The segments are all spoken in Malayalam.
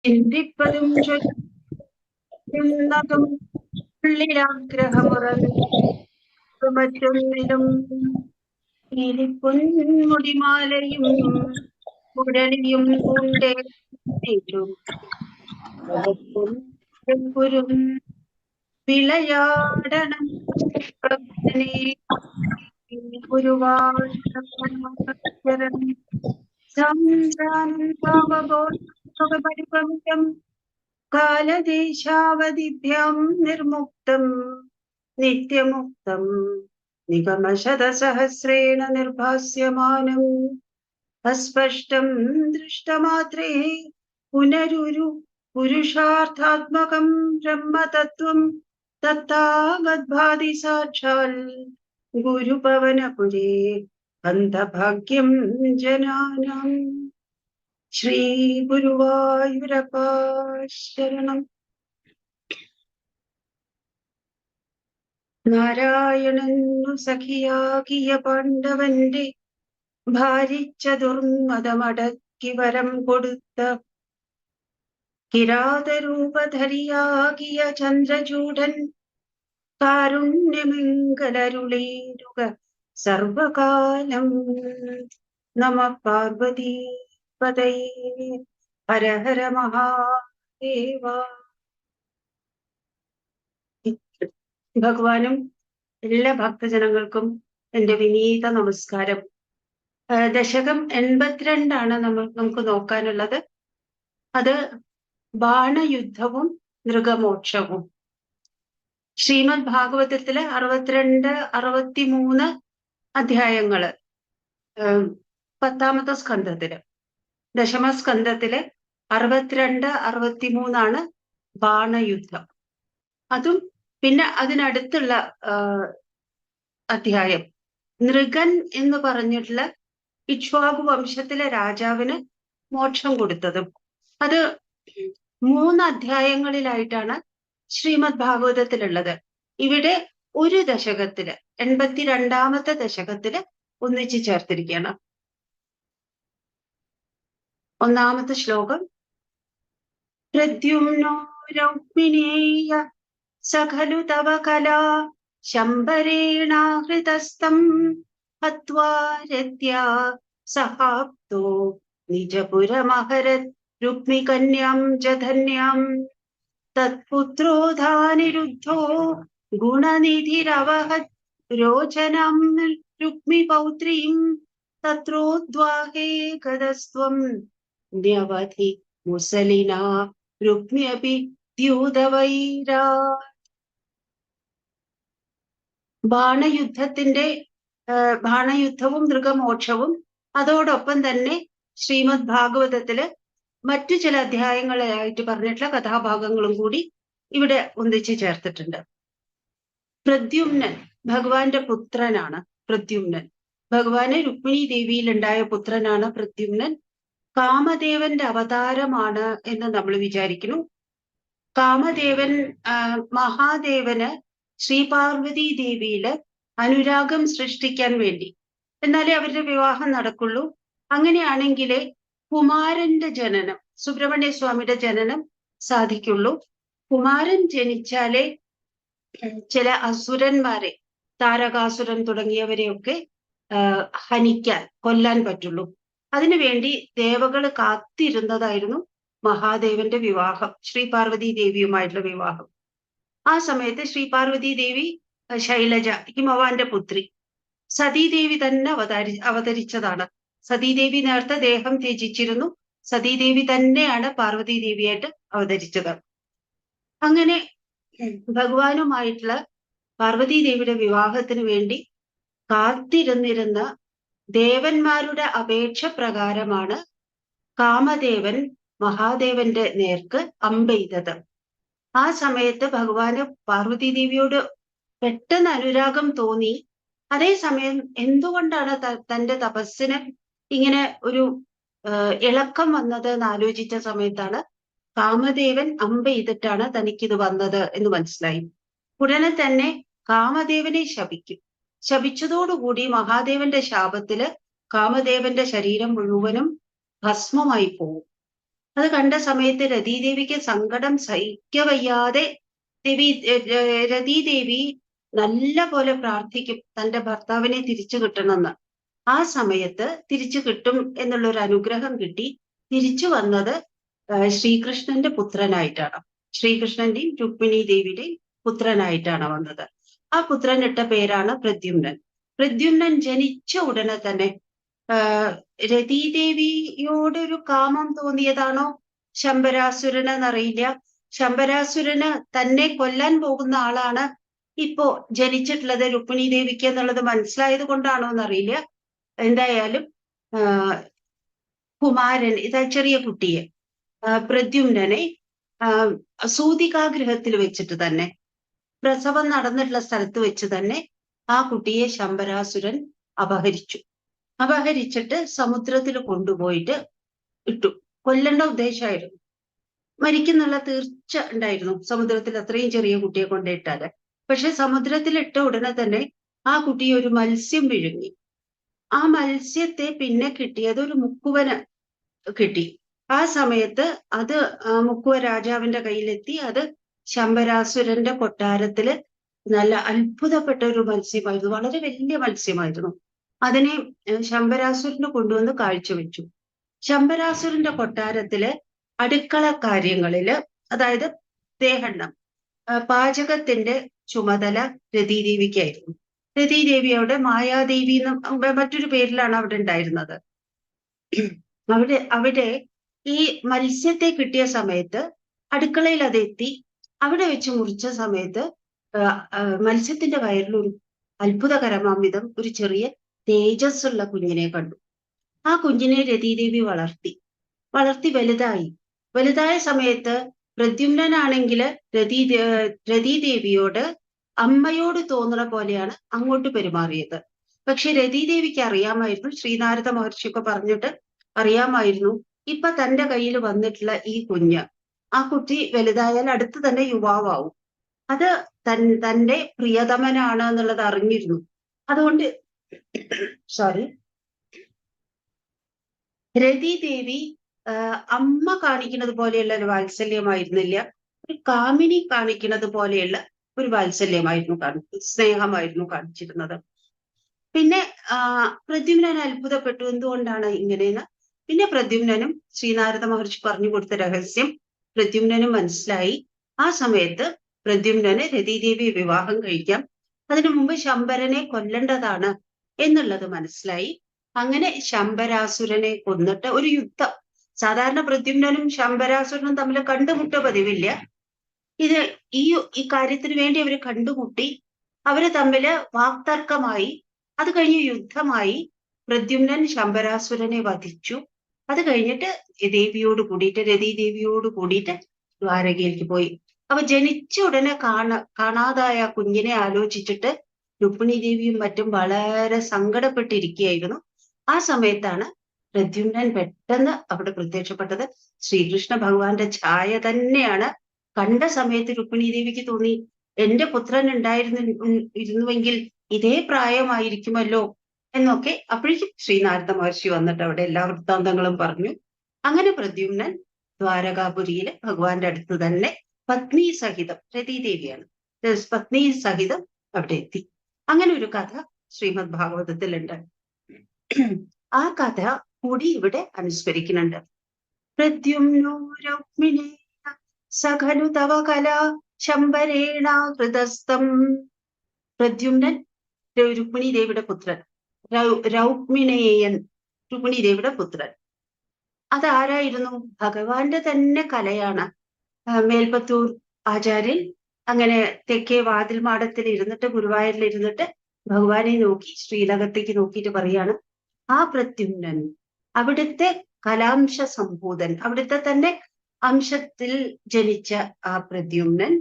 ചിന്തിപ്പതും ചൊല്ലുന്നതും ഉള്ളിലാഗ്രഹമുറങ്ങും മറ്റൊന്നിലും പൊന്മുടിമാലയും കുഴലിയും പൂണ്ടേ വിളയാടണം കാലദേശാവധിഭ്യാം നിർമുക്തം നിത്യമുക്തം നിഗമശതസഹസ്രേണ നിർഭാസ്യമാനം അസ്പഷ്ടം ദൃഷ്ടമാത്രേ പുനരുരു പുരുഷാർത്ഥാത്മകം ബ്രഹ്മതത്വം തത്താവദ്ഭാതി സാക്ഷാൽ ഗുരുപവനപുരേ അന്തഭാഗ്യം ജനാനാം. ശ്രീ ഗുരുവായൂരപ്പ ശരണം. നാരായണനു സഖിയാകിയ പാണ്ഡവന്റെ ഭാരിച്ച ദുർമതമടക്കി വരം കൊടുത്ത കിരാതരൂപധരിയാകിയ ചന്ദ്രചൂഡൻ കാരുണ്യമംഗലരുളീരുക സർവകാലം. നമ പാർവതീപതയേ. ഹര ഹര മഹാദേവ. ഭഗവാനും എല്ലാ ഭക്തജനങ്ങൾക്കും എൻ്റെ വിനീത നമസ്കാരം. ദശകം 82 നമുക്ക് നോക്കാനുള്ളത്. അത് ബാണയുദ്ധവും മൃഗമോക്ഷവും. ശ്രീമദ് ഭാഗവതത്തിലെ 62, 63 അധ്യായങ്ങള് 10ാമത്തെ സ്കന്ധത്തില്, ദശമസ്കന്ധത്തില് 62, 63 ബാണയുദ്ധം. അതും പിന്നെ അതിനടുത്തുള്ള അധ്യായം നൃഗൻ എന്ന് പറഞ്ഞിട്ടുള്ള ഇക്ഷ്വാകു വംശത്തിലെ രാജാവിന് മോക്ഷം കൊടുത്തതും. അത് 3 അധ്യായങ്ങളിലായിട്ടാണ് ശ്രീമദ് ഭാഗവതത്തിലുള്ളത്. ഇവിടെ ഒരു ദശകത്തില് 82ാമത്തെ ദശകത്തില് ഒന്നിച്ചു ചേർത്തിരിക്കുകയാണ്. 1ാമത്തെ ശ്ലോകം. പ്രദ്യുമ്നോ രൗക്മിണേയ സഖലു തവ കലാ ശംബരേണാഹൃതസ്തം ഹത്വാ രത്യാ സഹാപ്തോ നിജപുരമഹരത് രുക്മികന്യാം ച ധന്യാം തത്പുത്രോധാനിരുദ്ധോ ഗുണനിധിരവഹത് രോചനം രുക്മിപൗത്രീം തത്രോദ്വാഹേ ഗതസ്ത്വം ന്യവധി മുസലിനാ രുക്മ്യപി ദ്യൂതവൈരാ. ബാണയുദ്ധവും മൃഗമോക്ഷവും അതോടൊപ്പം തന്നെ ശ്രീമദ് ഭാഗവതത്തില് മറ്റു ചില അധ്യായങ്ങളായിട്ട് പറഞ്ഞിട്ടുള്ള കഥാഭാഗങ്ങളും കൂടി ഇവിടെ ഒന്നിച്ചു ചേർത്തിട്ടുണ്ട്. പ്രദ്യുമ്നൻ ഭഗവാന്റെ പുത്രനാണ്. പ്രദ്യുമ്നൻ ഭഗവാന് രുക്മിണി ദേവിയിൽ ഉണ്ടായ പുത്രനാണ് പ്രദ്യുമ്നൻ. കാമദേവന്റെ അവതാരമാണ് എന്ന് നമ്മൾ വിചാരിക്കുന്നു. കാമദേവൻ മഹാദേവന് ശ്രീപാർവതി ദേവിയില് അനുരാഗം സൃഷ്ടിക്കാൻ വേണ്ടി, എന്നാലേ അവരുടെ വിവാഹം നടക്കുള്ളൂ. അങ്ങനെയാണെങ്കിലേ കുമാരന്റെ ജനനം, സുബ്രഹ്മണ്യ സ്വാമിയുടെ ജനനം സാധിക്കുള്ളൂ. കുമാരൻ ജനിച്ചാലേ ചില അസുരന്മാരെ, താരകാസുരൻ തുടങ്ങിയവരെയൊക്കെ കൊല്ലാൻ പറ്റുള്ളൂ. അതിനുവേണ്ടി ദേവകള് കാത്തിരുന്നതായിരുന്നു മഹാദേവന്റെ വിവാഹം, ശ്രീ പാർവതി ദേവിയുമായിട്ടുള്ള വിവാഹം. ആ സമയത്ത് ശ്രീ പാർവതി ദേവി ശൈലജ, ഹിമവാന്റെ പുത്രി, സതീദേവി തന്നെ അവതരിച്ചതാണ്. സതീദേവി നേരത്തെ ദേഹം ത്യജിച്ചിരുന്നു. സതീദേവി തന്നെയാണ് പാർവതി ദേവിയായിട്ട് അവതരിച്ചത്. അങ്ങനെ ഭഗവാനുമായിട്ടുള്ള പാർവതി ദേവിയുടെ വിവാഹത്തിന് വേണ്ടി കാത്തിരുന്നിരുന്ന ദേവന്മാരുടെ അപേക്ഷ പ്രകാരമാണ് കാമദേവൻ മഹാദേവന്റെ നേർക്ക് അമ്പെയ്തത്. ആ സമയത്ത് ഭഗവാന് പാർവതി ദേവിയോട് പെട്ടെന്ന് അനുരാഗം തോന്നി. അതേസമയം എന്തുകൊണ്ടാണ് തന്റെ തപസ്സിന് ഇങ്ങനെ ഒരു ഇളക്കം വന്നത് എന്ന് ആലോചിച്ച സമയത്താണ് കാമദേവൻ അമ്പെയ്തിട്ടാണ് തനിക്കിത് വന്നത് എന്ന് മനസ്സിലായി. ഉടനെ തന്നെ കാമദേവനെ ശപിക്കും. ശപിച്ചതോടുകൂടി മഹാദേവന്റെ ശാപത്തില് കാമദേവന്റെ ശരീരം മുഴുവനും ഭസ്മമായി പോകും. അത് കണ്ട സമയത്ത് രതീദേവിക്ക് സങ്കടം സഹിക്കവയ്യാതെ രതീദേവി നല്ല പോലെ പ്രാർത്ഥിക്കും തന്റെ ഭർത്താവിനെ തിരിച്ചു കിട്ടണമെന്ന്. ആ സമയത്ത് തിരിച്ചു കിട്ടും എന്നുള്ള ഒരു അനുഗ്രഹം കിട്ടി. തിരിച്ചു വന്നത് ശ്രീകൃഷ്ണന്റെ പുത്രനായിട്ടാണ്. ശ്രീകൃഷ്ണന്റെയും രുക്മിണി ദേവിയുടെയും പുത്രനായിട്ടാണ് വന്നത്. ആ പുത്രൻ ഇട്ട പേരാണ് പ്രദ്യുമ്നൻ. പ്രദ്യുമ്നൻ ജനിച്ച ഉടനെ തന്നെ രതീദേവിയോട് ഒരു കാമം തോന്നിയതാണോ ശമ്പരാസുരന് എന്നറിയില്ല. ശമ്പരാസുരന് തന്നെ കൊല്ലാൻ പോകുന്ന ആളാണ് ഇപ്പോ ജനിച്ചിട്ടുള്ളത് രുക്മിണി ദേവിക്ക് എന്നുള്ളത് മനസ്സിലായത് കൊണ്ടാണോ എന്നറിയില്ല. എന്തായാലും കുമാരൻ ഇതാ ചെറിയ കുട്ടിയെ പ്രദ്യുമ്നനെ സൂതികാഗ്രഹത്തിൽ വെച്ചിട്ട് തന്നെ, പ്രസവം നടന്നിട്ടുള്ള സ്ഥലത്ത് വെച്ച് തന്നെ ആ കുട്ടിയെ ശമ്പരാസുരൻ അപഹരിച്ചു. അപഹരിച്ചിട്ട് സമുദ്രത്തിൽ കൊണ്ടുപോയിട്ട് ഇട്ടു. കൊല്ലേണ്ട ഉദ്ദേശമായിരുന്നു, മരിക്കുന്നുള്ള തീർച്ച ഉണ്ടായിരുന്നു സമുദ്രത്തിൽ അത്രയും ചെറിയ കുട്ടിയെ കൊണ്ടിട്ടാല്. പക്ഷെ സമുദ്രത്തിൽ ഇട്ട ഉടനെ തന്നെ ആ കുട്ടിയെ ഒരു മത്സ്യം വിഴുങ്ങി. ആ മത്സ്യത്തെ പിന്നെ കിട്ടിയത് ഒരു മുക്കുവന് കിട്ടി. ആ സമയത്ത് അത് മുക്കുവ രാജാവിന്റെ കയ്യിലെത്തി. അത് ശമ്പരാസുരന്റെ കൊട്ടാരത്തില് നല്ല അത്ഭുതപ്പെട്ട ഒരു മത്സ്യമായിരുന്നു, വളരെ വലിയ മത്സ്യമായിരുന്നു. അതിനെ ശമ്പരാസുരന് കൊണ്ടുവന്ന് കാഴ്ചവെച്ചു. ശമ്പരാസുരന്റെ കൊട്ടാരത്തില് അടുക്കള കാര്യങ്ങളില്, അതായത് ദേഹണ്ണം, പാചകത്തിന്റെ ചുമതല രതീദേവിക്കായിരുന്നു. രതീദേവി അവിടെ മായാദേവി എന്ന മറ്റൊരു പേരിലാണ് അവിടെ ഉണ്ടായിരുന്നത്. അവിടെ ഈ മത്സ്യത്തെ കിട്ടിയ സമയത്ത് അടുക്കളയിൽ അത് എത്തി. അവിടെ വെച്ച് മുറിച്ച സമയത്ത് മത്സ്യത്തിന്റെ വയറിലൊരു അത്ഭുതകരമാംവിധം ഒരു ചെറിയ തേജസ്സുള്ള കുഞ്ഞിനെ കണ്ടു. ആ കുഞ്ഞിനെ രതീദേവി വളർത്തി വലുതായ സമയത്ത് പ്രദ്യുമ്നനാണെങ്കില് രതീദേവിയോട് അമ്മയോട് തോന്നുന്ന പോലെയാണ് അങ്ങോട്ട് പെരുമാറിയത്. പക്ഷെ രതീദേവിക്ക് അറിയാമായിരുന്നു, ശ്രീനാരദ മഹർഷിയൊക്കെ പറഞ്ഞിട്ട് അറിയാമായിരുന്നു, ഇപ്പൊ തന്റെ കയ്യിൽ വന്നിട്ടുള്ള ഈ കുഞ്ഞ്, ആ കുട്ടി വലുതായാൽ അടുത്ത് തന്നെ യുവാവാവും, അത് തന്റെ പ്രിയതമനാണ് എന്നുള്ളത് അറിഞ്ഞിരുന്നു. അതുകൊണ്ട് രതീദേവി അമ്മ കാണിക്കുന്നത് പോലെയുള്ള ഒരു വാത്സല്യമായിരുന്നില്ല, ഒരു കാമിനി കാണിക്കുന്നത് പോലെയുള്ള ഒരു വാത്സല്യമായിരുന്നു സ്നേഹമായിരുന്നു കാണിച്ചിരുന്നത്. പിന്നെ പ്രദ്യുമ്നൻ അത്ഭുതപ്പെട്ടു, എന്തുകൊണ്ടാണ് ഇങ്ങനെയെന്ന്. പിന്നെ പ്രദ്യുമ്നനും ശ്രീനാരദ മഹർഷി പറഞ്ഞു കൊടുത്ത രഹസ്യം പ്രദ്യുമ്നനും മനസ്സിലായി. ആ സമയത്ത് പ്രദ്യുമ്നന് രതീദേവിയെ വിവാഹം കഴിക്കാം, അതിനു മുമ്പ് ശമ്പരനെ കൊല്ലേണ്ടതാണ് എന്നുള്ളത് മനസ്സിലായി. അങ്ങനെ ശമ്പരാസുരനെ കൊന്നിട്ട് ഒരു യുദ്ധം, സാധാരണ പ്രദ്യുമ്നനും ശമ്പരാസുരനും തമ്മിൽ കണ്ടുമുട്ട പതിവില്ല. ഈ കാര്യത്തിന് വേണ്ടി അവര് കണ്ടുമുട്ടി. അവര് തമ്മില് വാക്തർക്കമായി. അത് കഴിഞ്ഞ് യുദ്ധമായി. പ്രദ്യുമ്നൻ ശമ്പരാസുരനെ വധിച്ചു. അത് കഴിഞ്ഞിട്ട് രതീദേവിയോട് കൂടിയിട്ട് ദ്വാരകയിലേക്ക് പോയി. അപ്പൊ ജനിച്ച ഉടനെ കാണാതായ കുഞ്ഞിനെ ആലോചിച്ചിട്ട് രുക്മിണി ദേവിയും മറ്റും വളരെ സങ്കടപ്പെട്ടിരിക്കുകയായിരുന്നു. ആ സമയത്താണ് പ്രദ്യുമ്നൻ പെട്ടെന്ന് അവിടെ പ്രത്യക്ഷപ്പെട്ടത്. ശ്രീകൃഷ്ണ ഭഗവാന്റെ ഛായ തന്നെയാണ്. കണ്ട സമയത്ത് രുക്മിണി ദേവിക്ക് തോന്നി, എന്റെ പുത്രൻ ഇരുന്നുവെങ്കിൽ ഇതേ പ്രായമായിരിക്കുമല്ലോ എന്നൊക്കെ. അപ്പോഴേക്കും ശ്രീനാരദ മഹർഷി വന്നിട്ട് അവിടെ എല്ലാ വൃത്താന്തങ്ങളും പറഞ്ഞു. അങ്ങനെ പ്രദ്യുമ്നൻ ദ്വാരകാപുരിയിലെ ഭഗവാന്റെ അടുത്ത് തന്നെ പത്നി സഹിതം, രതീദേവിയാണ്, പത്നി സഹിതം അവിടെ എത്തി. അങ്ങനെ ഒരു കഥ ശ്രീമദ് ഭാഗവതത്തിലുണ്ട്. ആ കഥ കൂടി ഇവിടെ അനുസ്മരിക്കുന്നുണ്ട്. പ്രദ്യുമ്നോ രുക്മിണേ സഖലു തവ കല ശമ്പരേണ ഹൃദസ്തം. പ്രദ്യുമ്നൻ രുക്മിണി ദേവിയുടെ പുത്രൻ, രൗക്മിണേയൻ, രുക്മിണി ദേവിയുടെ പുത്രൻ. അതാരായിരുന്നു? ഭഗവാന്റെ തന്നെ കലയാണ്. മേൽപ്പത്തൂർ ആചാര്യൻ അങ്ങനെ തെക്കേ വാതിൽ മാടത്തിൽ ഇരുന്നിട്ട്, ഗുരുവായൂരിൽ ഇരുന്നിട്ട് ഭഗവാനെ നോക്കി ശ്രീലകത്തേക്ക് നോക്കിയിട്ട് പറയാണ്, ആ പ്രദ്യുമ്നൻ, അവിടുത്തെ കലാംശ സംഭൂതൻ, അവിടുത്തെ തന്നെ അംശത്തിൽ ജനിച്ച ആ പ്രദ്യുമ്നൻ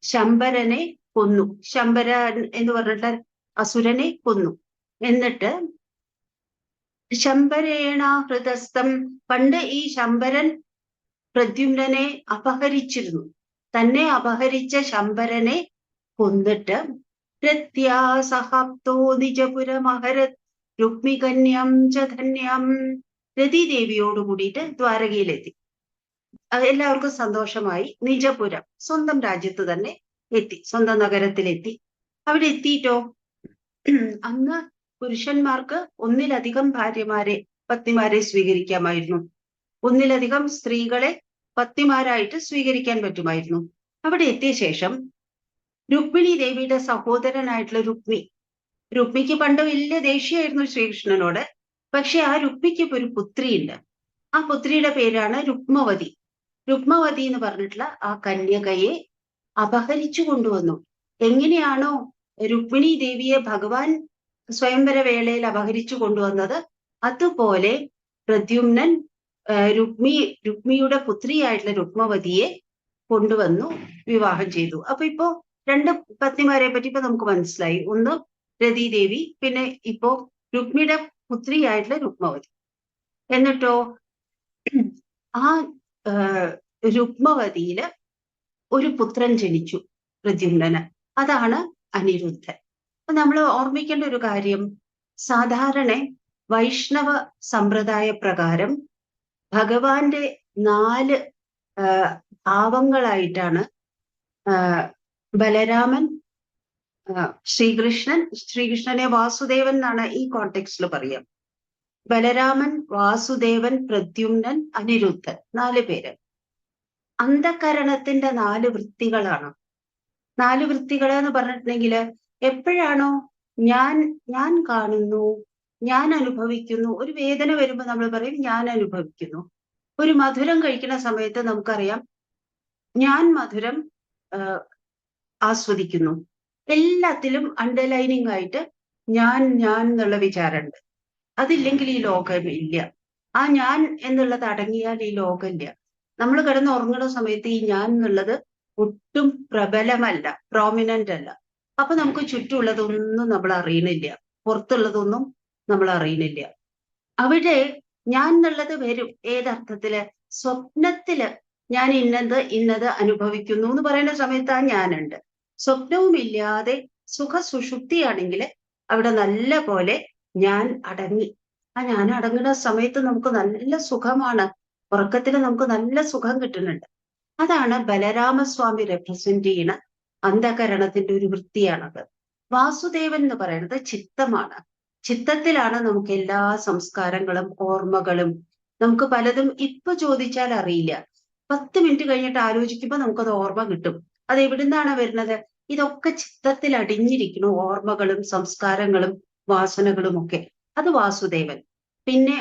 ശമ്പരനെ കൊന്നു. ശമ്പരൻ എന്ന് പറഞ്ഞിട്ട് അസുരനെ കൊന്നു. എന്നിട്ട് ശമ്പരേണ ഹൃദസ്തം, പണ്ട് ഈ ശമ്പരൻ പ്രദ്യുമ്നനെ അപഹരിച്ചിരുന്നു. തന്നെ അപഹരിച്ച ശമ്പരനെ കൊന്നിട്ട് രത്യാസഹപ്തോ നിജപുരമഹരത് രുക്മികന്യം ച ധന്യം, രതീദേവിയോട് കൂടിയിട്ട് ദ്വാരകയിലെത്തി. എല്ലാവർക്കും സന്തോഷമായി. നിജപുരം, സ്വന്തം രാജ്യത്ത് തന്നെ എത്തി, സ്വന്തം നഗരത്തിലെത്തി. അവിടെ എത്തിയിട്ടോ അന്ന് പുരുഷന്മാർക്ക് ഒന്നിലധികം പത്നിമാരെ സ്വീകരിക്കാമായിരുന്നു. ഒന്നിലധികം സ്ത്രീകളെ പത്നിമാരായിട്ട് സ്വീകരിക്കാൻ പറ്റുമായിരുന്നു. അവിടെ എത്തിയ ശേഷം രുക്മിണി ദേവിയുടെ സഹോദരനായിട്ടുള്ള രുക്മിക്ക് പണ്ട് വലിയ ദേഷ്യമായിരുന്നു ശ്രീകൃഷ്ണനോട്. പക്ഷെ ആ രുക്മിക്ക് ഇപ്പൊ ഒരു പുത്രിയുണ്ട്. ആ പുത്രിയുടെ പേരാണ് രുക്മവതി. രുക്മവതി എന്ന് പറഞ്ഞിട്ടുള്ള ആ കന്യകയെ അപഹരിച്ചു കൊണ്ടുവന്നു. എങ്ങനെയാണോ രുക്മിണി ദേവിയെ ഭഗവാൻ സ്വയംവര വേളയിൽ അപഹരിച്ചു കൊണ്ടുവന്നത്, അതുപോലെ പ്രദ്യുമ്നൻ രുക്മിയുടെ പുത്രിയായിട്ടുള്ള രുക്മവതിയെ കൊണ്ടുവന്നു വിവാഹം ചെയ്തു. അപ്പൊ ഇപ്പോ രണ്ട് പത്നിമാരെ പറ്റി ഇപ്പൊ നമുക്ക് മനസ്സിലായി. ഒന്ന് രതീദേവി, പിന്നെ ഇപ്പോ രുക്മിയുടെ പുത്രിയായിട്ടുള്ള രുക്മവതി. എന്നിട്ടോ ആ രുക്മവതിയില് ഒരു പുത്രൻ ജനിച്ചു പ്രദ്യുമ്നന്. അതാണ് അനിരുദ്ധൻ. അപ്പൊ നമ്മൾ ഓർമ്മിക്കേണ്ട ഒരു കാര്യം, സാധാരണ വൈഷ്ണവ സമ്പ്രദായ പ്രകാരം ഭഗവാന്റെ 4 ഭാവങ്ങളായിട്ടാണ് ബലരാമൻ, ശ്രീകൃഷ്ണനെ വാസുദേവൻ എന്നാണ് ഈ കോണ്ടെക്സ്റ്റിൽ പറയാം. ബലരാമൻ, വാസുദേവൻ, പ്രദ്യുമ്നൻ, അനിരുദ്ധൻ, 4 പേര്. അന്ധകരണത്തിന്റെ 4 വൃത്തികളാണ്. 4 വൃത്തികൾ എന്ന് പറഞ്ഞിട്ടുണ്ടെങ്കിൽ എപ്പോഴാണോ ഞാൻ കാണുന്നു, ഞാൻ അനുഭവിക്കുന്നു. ഒരു വേദന വരുമ്പോൾ നമ്മൾ പറയും ഞാൻ അനുഭവിക്കുന്നു. ഒരു മധുരം കഴിക്കുന്ന സമയത്ത് നമുക്കറിയാം ഞാൻ മധുരം ആസ്വദിക്കുന്നു. എല്ലാത്തിലും അണ്ടർലൈനിങ് ആയിട്ട് ഞാൻ എന്നുള്ള വിചാരമുണ്ട്. അതില്ലെങ്കിൽ ഈ ലോകം ഇല്ല. ആ ഞാൻ എന്നുള്ളത് അടങ്ങിയാൽ ഈ ലോകമില്ല. നമ്മൾ കിടന്ന് ഉറങ്ങുന്ന സമയത്ത് ഈ ഞാൻ എന്നുള്ളത് ഒട്ടും പ്രബലമല്ല, പ്രോമിനന്റ് അല്ല. അപ്പൊ നമുക്ക് ചുറ്റുമുള്ളതൊന്നും നമ്മൾ അറിയണില്ല, പുറത്തുള്ളതൊന്നും നമ്മൾ അറിയണില്ല. അവിടെ ഞാൻ എന്നുള്ളത് വരും. ഏതർത്ഥത്തില്? സ്വപ്നത്തില് ഞാൻ ഇന്നത് അനുഭവിക്കുന്നു എന്ന് പറയുന്ന സമയത്ത് ആ ഞാനുണ്ട്. സ്വപ്നവും ഇല്ലാതെ സുഷുപ്തിയാണെങ്കിൽ അവിടെ നല്ല പോലെ ഞാൻ അടങ്ങി. ആ ഞാൻ അടങ്ങുന്ന സമയത്ത് നമുക്ക് നല്ല സുഖമാണ്. ഉറക്കത്തിൽ നമുക്ക് നല്ല സുഖം കിട്ടുന്നുണ്ട്. അതാണ് ബലരാമസ്വാമി റെപ്രസെന്റ് ചെയ്യുന്ന അന്ധകരണത്തിന്റെ ഒരു വൃത്തിയാണത്. വാസുദേവൻ എന്ന് പറയുന്നത് ചിത്തമാണ്. ചിത്തത്തിലാണ് നമുക്ക് എല്ലാ സംസ്കാരങ്ങളും ഓർമ്മകളും. നമുക്ക് പലതും ഇപ്പൊ ചോദിച്ചാൽ അറിയില്ല. 10 മിനിറ്റ് കഴിഞ്ഞിട്ട് ആലോചിക്കുമ്പോൾ നമുക്കത് ഓർമ്മ കിട്ടും. അത് എവിടുന്നാണ് വരുന്നത്? ഇതൊക്കെ ചിത്തത്തിൽ അടിഞ്ഞിരിക്കുന്നു. ഓർമ്മകളും സംസ്കാരങ്ങളും വാസനകളും ഒക്കെ. അത് വാസുദേവൻ. പിന്നെ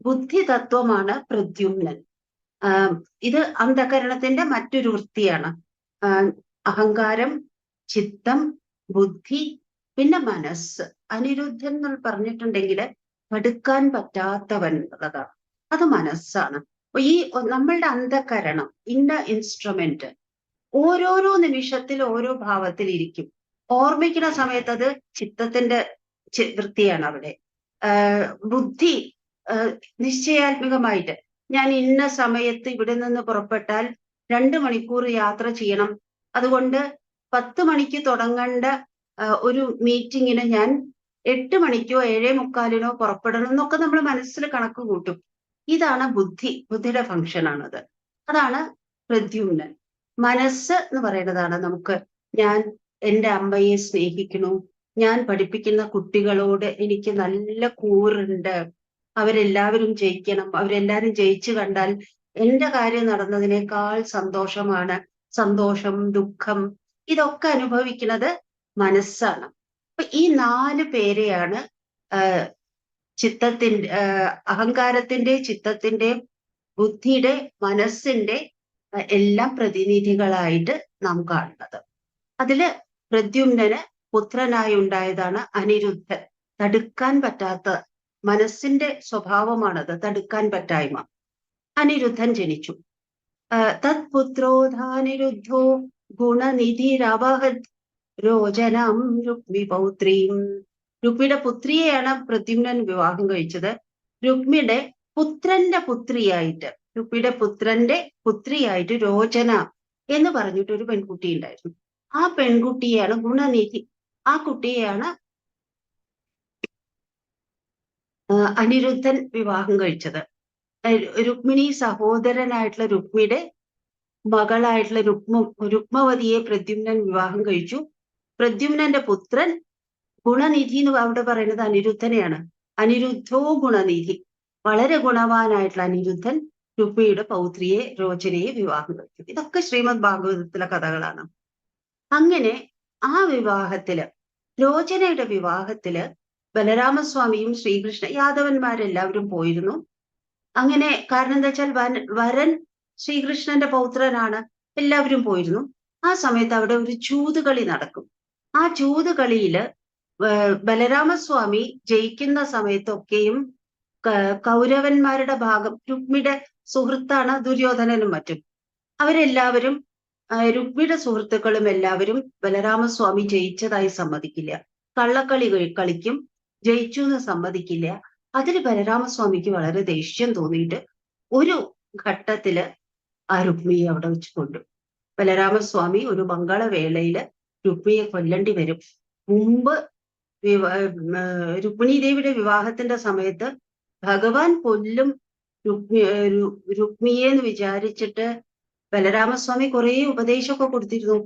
ബുദ്ധിതത്വമാണ് പ്രദ്യുമ്നൻ. ഇത് അന്ധകരണത്തിന്റെ മറ്റൊരു വൃത്തിയാണ്. അഹങ്കാരം, ചിത്തം, ബുദ്ധി, പിന്നെ മനസ്സ്. അനിരുദ്ധൻ എന്ന് പറഞ്ഞിട്ടുണ്ടെങ്കിൽ തടുക്കാൻ പറ്റാത്തവൻ എന്നുള്ളതാണ്. അത് മനസ്സാണ്. ഈ നമ്മളുടെ അന്ധകരണം ഇന്ന ഇൻസ്ട്രുമെന്റ് ഓരോരോ നിമിഷത്തിൽ ഓരോ ഭാവത്തിൽ ഇരിക്കും. ഓർമ്മിക്കുന്ന സമയത്ത് അത് ചിത്തത്തിന്റെ വൃത്തിയാണ് അവിടെ. ബുദ്ധി നിശ്ചയാത്മകമായിട്ട് ഞാൻ ഇന്ന സമയത്ത് ഇവിടെ നിന്ന് പുറപ്പെട്ടാൽ 2 മണിക്കൂർ യാത്ര ചെയ്യണം, അതുകൊണ്ട് 10 മണിക്ക് തുടങ്ങേണ്ട ഒരു മീറ്റിങ്ങിന് ഞാൻ 8 മണിക്കോ 7:45 പുറപ്പെടണം എന്നൊക്കെ നമ്മൾ മനസ്സിൽ കണക്ക് കൂട്ടും. ഇതാണ് ബുദ്ധിയുടെ ഫംഗ്ഷനാണത്. അതാണ് പ്രദ്യുമ്നൻ. മനസ്സ് എന്ന് പറയുന്നതാണ് നമുക്ക് ഞാൻ എൻ്റെ അമ്മയെ സ്നേഹിക്കുന്നു, ഞാൻ പഠിപ്പിക്കുന്ന കുട്ടികളോട് എനിക്ക് നല്ല കൂറുണ്ട്, അവരെല്ലാവരും ജയിക്കണം, അവരെല്ലാവരും ജയിച്ചു കണ്ടാൽ എൻ്റെ കാര്യം നടന്നതിനേക്കാൾ സന്തോഷമാണ്. സന്തോഷം, ദുഃഖം, ഇതൊക്കെ അനുഭവിക്കുന്നത് മനസ്സാണ്. അപ്പൊ ഈ 4 പേരെയാണ് ചിത്തത്തിന്റെ, അഹങ്കാരത്തിന്റെ, ചിത്തത്തിന്റെ, ബുദ്ധിയുടെ, മനസ്സിന്റെ എല്ലാം പ്രതിനിധികളായിട്ട് നാം കാണുന്നത്. അതില് പ്രദ്യുമ്നന് പുത്രനായി ഉണ്ടായതാണ് അനിരുദ്ധൻ. തടുക്കാൻ പറ്റാത്ത മനസ്സിന്റെ സ്വഭാവമാണത്, തടുക്കാൻ പറ്റായ്മ. അനിരുദ്ധൻ ജനിച്ചു. തത്പുത്രോധാനിരുദ്ധോ ഗുണനിധിരവഹത് രോചനം രുക്മിപൗത്രീം. രുക്മിയുടെ പുത്രിയെയാണ് പ്രദ്യുമ്നൻ വിവാഹം കഴിച്ചത്. രുക്മിയുടെ പുത്രന്റെ പുത്രിയായിട്ട് രോചന എന്ന് പറഞ്ഞിട്ട് ഒരു പെൺകുട്ടി ഉണ്ടായിരുന്നു. ആ പെൺകുട്ടിയാണ് ഗുണനിധി. ആ കുട്ടിയെയാണ് അനിരുദ്ധൻ വിവാഹം കഴിച്ചത്. രുക്മിണി സഹോദരനായിട്ടുള്ള രുക്മിയുടെ മകളായിട്ടുള്ള രുക്മവതിയെ പ്രദ്യുമ്നൻ വിവാഹം കഴിച്ചു. പ്രദ്യുമ്നന്റെ പുത്രൻ ഗുണനിധി എന്ന് അവിടെ പറയുന്നത് അനിരുദ്ധനെയാണ്. അനിരുദ്ധോ ഗുണനിധി, വളരെ ഗുണവാനായിട്ടുള്ള അനിരുദ്ധൻ രുക്മിയുടെ പൗത്രിയെ രോചനയെ വിവാഹം കഴിച്ചു. ഇതൊക്കെ ശ്രീമദ് ഭാഗവതത്തിലെ കഥകളാണ്. അങ്ങനെ ആ വിവാഹത്തില്, രോചനയുടെ വിവാഹത്തില് ബലരാമസ്വാമിയും ശ്രീകൃഷ്ണ യാദവന്മാരെല്ലാവരും പോയിരുന്നു. അങ്ങനെ കാരണം എന്താ വെച്ചാൽ വരൻ ശ്രീകൃഷ്ണന്റെ പൗത്രനാണ്, എല്ലാവരും പോയിരുന്നു. ആ സമയത്ത് അവിടെ ഒരു ചൂതുകളി നടക്കും. ആ ചൂതുകളിയില് ബലരാമസ്വാമി ജയിക്കുന്ന സമയത്തൊക്കെയും കൗരവന്മാരുടെ ഭാഗം, രുക്മിയുടെ സുഹൃത്താണ് ദുര്യോധനനും മറ്റും, അവരെല്ലാവരും രുക്മിയുടെ സുഹൃത്തുക്കളും എല്ലാവരും ബലരാമസ്വാമി ജയിച്ചതായി സമ്മതിക്കില്ല. കള്ളക്കളി കളിക്കും, ജയിച്ചു എന്ന് സമ്മതിക്കില്ല. അതിൽ ബലരാമസ്വാമിക്ക് വളരെ ദേഷ്യം തോന്നിയിട്ട് ഒരു ഘട്ടത്തില് ആ രുക്മിയെ അവിടെ വെച്ച് കൊണ്ടു. ബലരാമസ്വാമി ഒരു മംഗളവേളയില് രുക്മിയെ കൊല്ലേണ്ടി വരും. മുമ്പ് രുക്മിണി ദേവിയുടെ വിവാഹത്തിന്റെ സമയത്ത് ഭഗവാൻ കൊല്ലും രുക്മിയെ എന്ന് വിചാരിച്ചിട്ട് ബലരാമസ്വാമി കുറെ ഉപദേശമൊക്കെ കൊടുത്തിരുന്നു.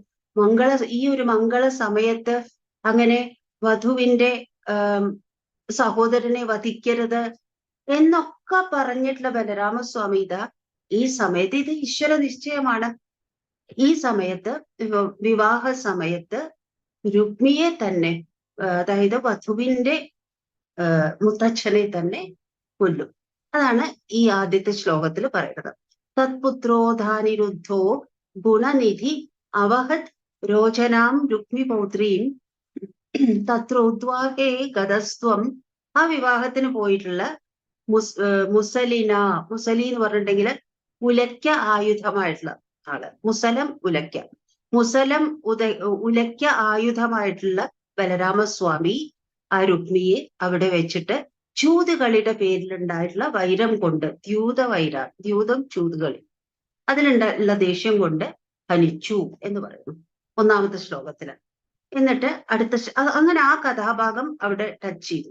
ഈ ഒരു മംഗള സമയത്ത് അങ്ങനെ വധുവിന്റെ സഹോദരനെ വധിക്കരുത് എന്നൊക്കെ പറഞ്ഞിട്ടുള്ള ബലരാമസ്വാമി ഇതാ ഈ സമയത്ത്, ഇത് ഈശ്വര നിശ്ചയമാണ്, ഈ സമയത്ത് വിവാഹ സമയത്ത് രുക്മിയെ തന്നെ, അതായത് വധുവിന്റെ മുത്തച്ഛനെ തന്നെ കൊല്ലും. അതാണ് ഈ ആദ്യത്തെ ശ്ലോകത്തിൽ പറയുന്നത്. തത്പുത്രോധാനിരുദ്ധോ ഗുണനിധി അവഹത് രോചനാം രുക്മി പൗത്രീം തത്രോദ്വാഹേ ഗതസ്ത്വം. ആ വിവാഹത്തിന് പോയിട്ടുള്ള മുസലി എന്ന് പറഞ്ഞിട്ടുണ്ടെങ്കിൽ ഉലയ്ക്ക ആയുധമായിട്ടുള്ള ആള്, മുസലം ഉലയ്ക്ക ആയുധമായിട്ടുള്ള ബലരാമസ്വാമി ആ രുക്മിയെ അവിടെ വെച്ചിട്ട് ചൂതുകളിയുടെ പേരിലുണ്ടായിട്ടുള്ള വൈരം കൊണ്ട്, ദ്യൂതം ചൂതുകളി, അതിലുള്ള ദേഷ്യം കൊണ്ട് ഹനിച്ചു എന്ന് പറയുന്നു ഒന്നാമത്തെ ശ്ലോകത്തില്. എന്നിട്ട് അങ്ങനെ ആ കഥാഭാഗം അവിടെ ടച്ച് ചെയ്തു.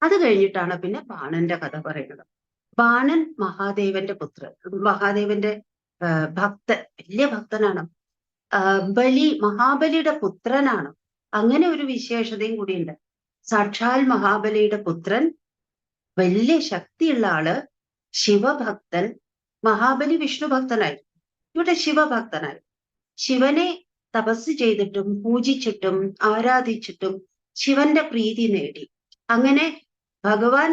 അത് കഴിഞ്ഞിട്ടാണ് പിന്നെ ബാണന്റെ കഥ പറയുന്നത്. ബാണൻ മഹാദേവന്റെ പുത്രൻ, മഹാദേവന്റെ വലിയ ഭക്തനാണ്. മഹാബലിയുടെ പുത്രനാണ്. അങ്ങനെ ഒരു വിശേഷതയും കൂടിയുണ്ട്. സാക്ഷാൽ മഹാബലിയുടെ പുത്രൻ, വലിയ ശക്തിയുള്ള ആള്, ശിവഭക്തൻ. മഹാബലി വിഷ്ണു ഭക്തനായിരുന്നു, ഇവിടെ ശിവഭക്തനായി. ശിവനെ തപസ് ചെയ്തിട്ടും പൂജിച്ചിട്ടും ആരാധിച്ചിട്ടും ശിവന്റെ പ്രീതി നേടി. അങ്ങനെ ഭഗവാൻ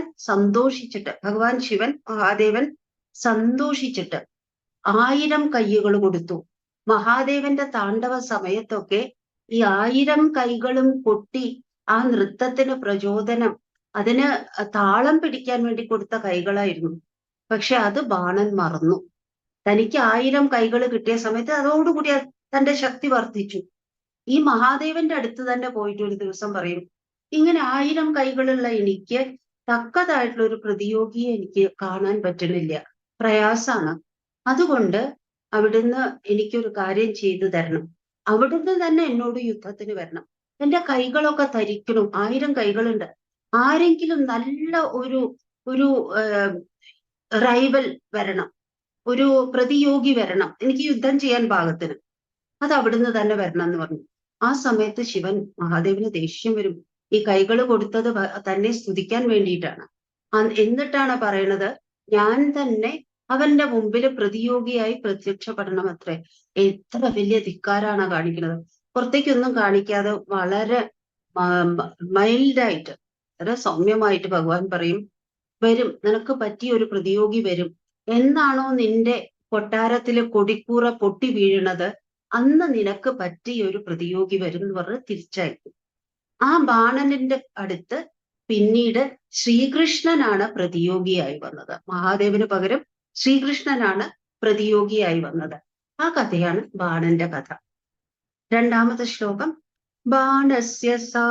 ശിവൻ മഹാദേവൻ സന്തോഷിച്ചിട്ട് 1000 കയ്യുകൾ കൊടുത്തു. മഹാദേവന്റെ താണ്ഡവ സമയത്തൊക്കെ ഈ 1000 കൈകളും കൊട്ടി ആ നൃത്തത്തിന് പ്രചോദനം, അതിന് താളം പിടിക്കാൻ വേണ്ടി കൊടുത്ത കൈകളായിരുന്നു. പക്ഷെ അത് ബാണൻ മറന്നു. തനിക്ക് 1000 കൈകൾ കിട്ടിയ സമയത്ത് അതോടുകൂടി തന്റെ ശക്തി വർദ്ധിച്ചു. ഈ മഹാദേവന്റെ അടുത്ത് തന്നെ പോയിട്ട് ഒരു ദിവസം പറയും, ഇങ്ങനെ 1000 കൈകളുള്ള എനിക്ക് തക്കതായിട്ടുള്ള ഒരു പ്രതിയോഗിയെ എനിക്ക് കാണാൻ പറ്റുന്നില്ല, പ്രയാസാണ്. അതുകൊണ്ട് അവിടുന്ന് എനിക്കൊരു കാര്യം ചെയ്തു തരണം, അവിടുന്ന് തന്നെ എന്നോട് യുദ്ധത്തിന് വരണം, എന്റെ കൈകളൊക്കെ തരിക്കണം. 1000 കൈകളുണ്ട്, ആരെങ്കിലും നല്ല ഒരു റൈവൽ വരണം, ഒരു പ്രതിയോഗി വരണം, എനിക്ക് യുദ്ധം ചെയ്യാൻ പാകത്തിന്, അത് അവിടുന്ന് തന്നെ വരണം എന്ന് പറഞ്ഞു. ആ സമയത്ത് ശിവൻ, മഹാദേവന് ദേഷ്യം വരും. ഈ കൈകൾ കൊടുത്തത് തന്നെ സ്തുതിക്കാൻ വേണ്ടിയിട്ടാണ്. എന്നിട്ടാണ് പറയണത്, ഞാൻ തന്നെ അവന്റെ മുമ്പിൽ പ്രതിയോഗിയായി പ്രത്യക്ഷപ്പെടണം അത്രേ. എത്ര വലിയ ധിക്കാരാണ് കാണിക്കുന്നത്. പുറത്തേക്കൊന്നും കാണിക്കാതെ വളരെ മൈൽഡായിട്ട്, വളരെ സൗമ്യമായിട്ട് ഭഗവാൻ പറയും, വരും, നിനക്ക് പറ്റിയ ഒരു പ്രതിയോഗി വരും. എന്നാണോ നിന്റെ കൊട്ടാരത്തിലെ കൊടിക്കൂറ പൊട്ടി വീഴുന്നത്, അന്ന് നിനക്ക് പറ്റിയ ഒരു പ്രതിയോഗി വരും എന്ന് പറഞ്ഞ് തിരിച്ചയക്കും. ആ ബാണന്റെ അടുത്ത് പിന്നീട് ശ്രീകൃഷ്ണനാണ് പ്രതിയോഗിയായി വന്നത്. മഹാദേവന് പകരം ശ്രീകൃഷ്ണനാണ് പ്രതിയോഗിയായി വന്നത്. ആ കഥയാണ് ബാണന്റെ കഥ. രണ്ടാമത്തെ ശ്ലോകം, ബാണസ്യ സാ